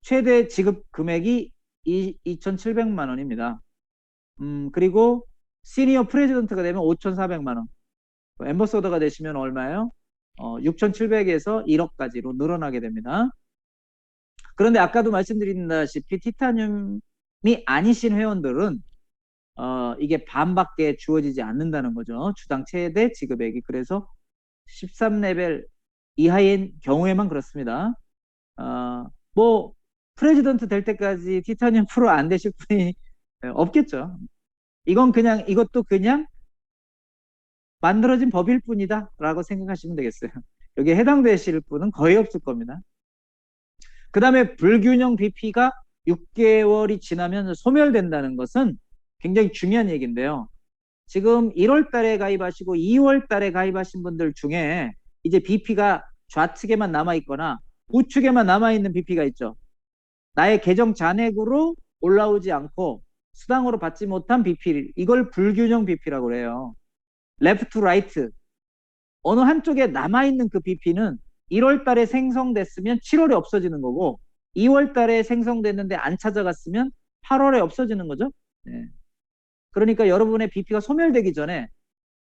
최대 지급 금액이 2,700만 원입니다. 그리고 시니어 프레지던트가 되면 5,400만 원. 엠버서더가 되시면 얼마예요? 6,700에서 1억까지로 늘어나게 됩니다. 그런데 아까도 말씀드린다시피 티타늄이 아니신 회원들은 이게 반밖에 주어지지 않는다는 거죠. 주당 최대 지급액이. 그래서 13레벨 이하인 경우에만 그렇습니다. 뭐 프레지던트 될 때까지 티타늄 프로 안 되실 분이 없겠죠. 이것도 그냥 만들어진 법일 뿐이다 라고 생각하시면 되겠어요. 여기에 해당되실 분은 거의 없을 겁니다. 그 다음에 불균형 BP가 6개월이 지나면 소멸된다는 것은 굉장히 중요한 얘기인데요. 지금 1월 달에 가입하시고 2월 달에 가입하신 분들 중에 이제 BP가 좌측에만 남아있거나 우측에만 남아있는 BP가 있죠. 나의 계정 잔액으로 올라오지 않고 수당으로 받지 못한 BP, 이걸 불균형 BP라고 그래요. 레프트 라이트, 어느 한쪽에 남아있는 그 BP는 1월 달에 생성됐으면 7월에 없어지는 거고 2월 달에 생성됐는데 안 찾아갔으면 8월에 없어지는 거죠. 네. 그러니까 여러분의 BP가 소멸되기 전에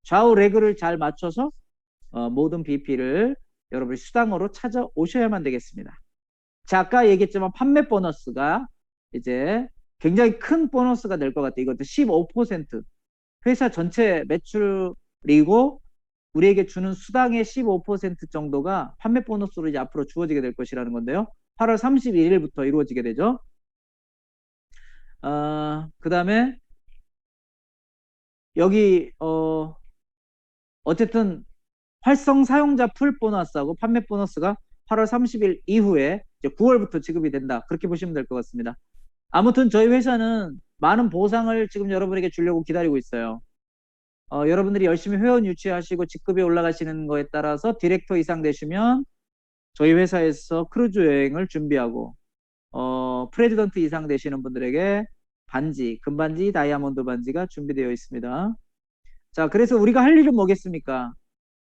좌우 레그를 잘 맞춰서 모든 BP를 여러분이 수당으로 찾아오셔야만 되겠습니다. 자, 아까 얘기했지만 판매 보너스가 이제 굉장히 큰 보너스가 될 것 같아요. 이것도 15%. 회사 전체 매출이고 우리에게 주는 수당의 15% 정도가 판매 보너스로 이제 앞으로 주어지게 될 것이라는 건데요. 8월 31일부터 이루어지게 되죠. 그 다음에 여기 어쨌든 활성 사용자 풀 보너스하고 판매 보너스가 8월 30일 이후에 이제 9월부터 지급이 된다. 그렇게 보시면 될 것 같습니다. 아무튼 저희 회사는 많은 보상을 지금 여러분에게 주려고 기다리고 있어요. 여러분들이 열심히 회원 유치하시고 직급이 올라가시는 거에 따라서 디렉터 이상 되시면 저희 회사에서 크루즈 여행을 준비하고 프레지던트 이상 되시는 분들에게 반지, 금반지, 다이아몬드 반지가 준비되어 있습니다. 자, 그래서 우리가 할 일은 뭐겠습니까?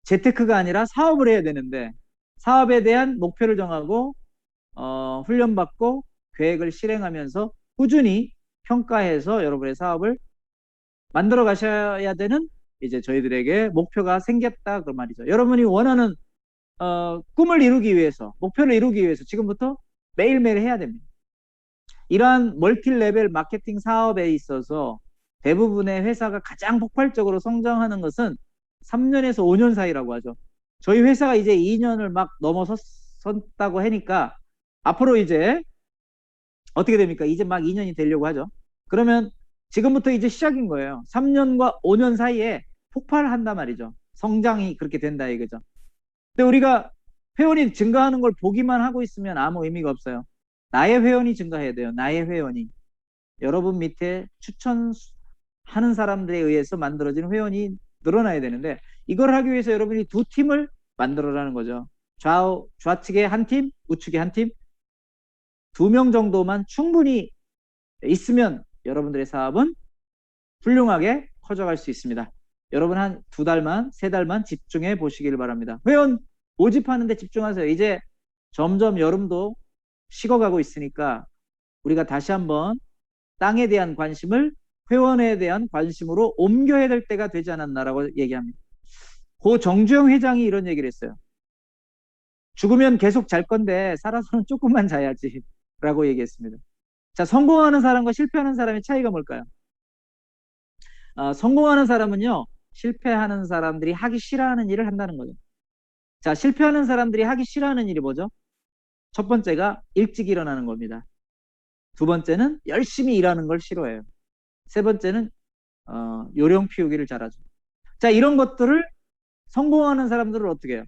재테크가 아니라 사업을 해야 되는데 사업에 대한 목표를 정하고 훈련받고 계획을 실행하면서 꾸준히 평가해서 여러분의 사업을 만들어 가셔야 되는 이제 저희들에게 목표가 생겼다 그 말이죠. 여러분이 원하는 꿈을 이루기 위해서, 목표를 이루기 위해서 지금부터 매일매일 해야 됩니다. 이러한 멀티레벨 마케팅 사업에 있어서 대부분의 회사가 가장 폭발적으로 성장하는 것은 3년에서 5년 사이라고 하죠. 저희 회사가 이제 2년을 막 넘어섰다고 하니까 앞으로 이제 어떻게 됩니까? 이제 막 2년이 되려고 하죠. 그러면 지금부터 이제 시작인 거예요. 3년과 5년 사이에 폭발을 한단 말이죠. 성장이 그렇게 된다 이거죠. 근데 우리가 회원이 증가하는 걸 보기만 하고 있으면 아무 의미가 없어요. 나의 회원이 증가해야 돼요. 나의 회원이. 여러분 밑에 추천하는 사람들에 의해서 만들어진 회원이 늘어나야 되는데 이걸 하기 위해서 여러분이 두 팀을 만들어라는 거죠. 좌측에 한 팀, 우측에 한 팀. 2명 정도만 충분히 있으면 여러분들의 사업은 훌륭하게 커져갈 수 있습니다. 여러분 한 2달만, 3달만 집중해 보시길 바랍니다. 회원 모집하는 데 집중하세요. 이제 점점 여름도 식어가고 있으니까 우리가 다시 한번 땅에 대한 관심을 회원에 대한 관심으로 옮겨야 될 때가 되지 않았나라고 얘기합니다. 고 정주영 회장이 이런 얘기를 했어요. 죽으면 계속 잘 건데 살아서는 조금만 자야지 라고 얘기했습니다. 자, 성공하는 사람과 실패하는 사람의 차이가 뭘까요? 성공하는 사람은요, 실패하는 사람들이 하기 싫어하는 일을 한다는 거죠. 자, 실패하는 사람들이 하기 싫어하는 일이 뭐죠? 첫 번째가 일찍 일어나는 겁니다. 두 번째는 열심히 일하는 걸 싫어해요. 세 번째는 요령 피우기를 잘하죠. 자, 이런 것들을 성공하는 사람들을 어떻게 해요?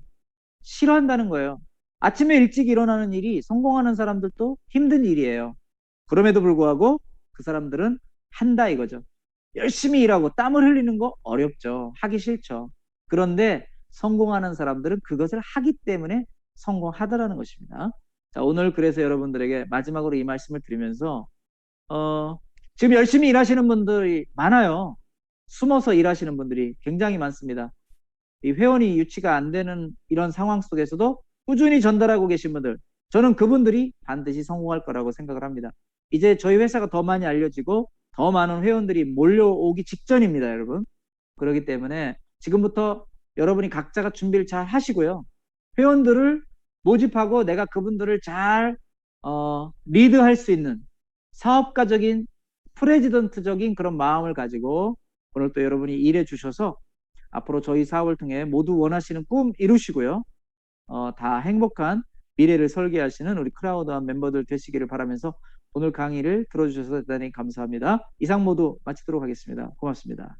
싫어한다는 거예요. 아침에 일찍 일어나는 일이 성공하는 사람들도 힘든 일이에요. 그럼에도 불구하고 그 사람들은 한다 이거죠. 열심히 일하고 땀을 흘리는 거 어렵죠. 하기 싫죠. 그런데 성공하는 사람들은 그것을 하기 때문에 성공하더라는 것입니다. 자, 오늘 그래서 여러분들에게 마지막으로 이 말씀을 드리면서 지금 열심히 일하시는 분들이 많아요. 숨어서 일하시는 분들이 굉장히 많습니다. 이 회원이 유치가 안 되는 이런 상황 속에서도 꾸준히 전달하고 계신 분들, 저는 그분들이 반드시 성공할 거라고 생각을 합니다. 이제 저희 회사가 더 많이 알려지고 더 많은 회원들이 몰려오기 직전입니다, 여러분. 그렇기 때문에 지금부터 여러분이 각자가 준비를 잘 하시고요. 회원들을 모집하고 내가 그분들을 잘 리드할 수 있는 사업가적인 프레지던트적인 그런 마음을 가지고 오늘 또 여러분이 일해 주셔서 앞으로 저희 사업을 통해 모두 원하시는 꿈 이루시고요. 다 행복한 미래를 설계하시는 우리 크라우드한 멤버들 되시기를 바라면서 오늘 강의를 들어주셔서 대단히 감사합니다. 이상 모두 마치도록 하겠습니다. 고맙습니다.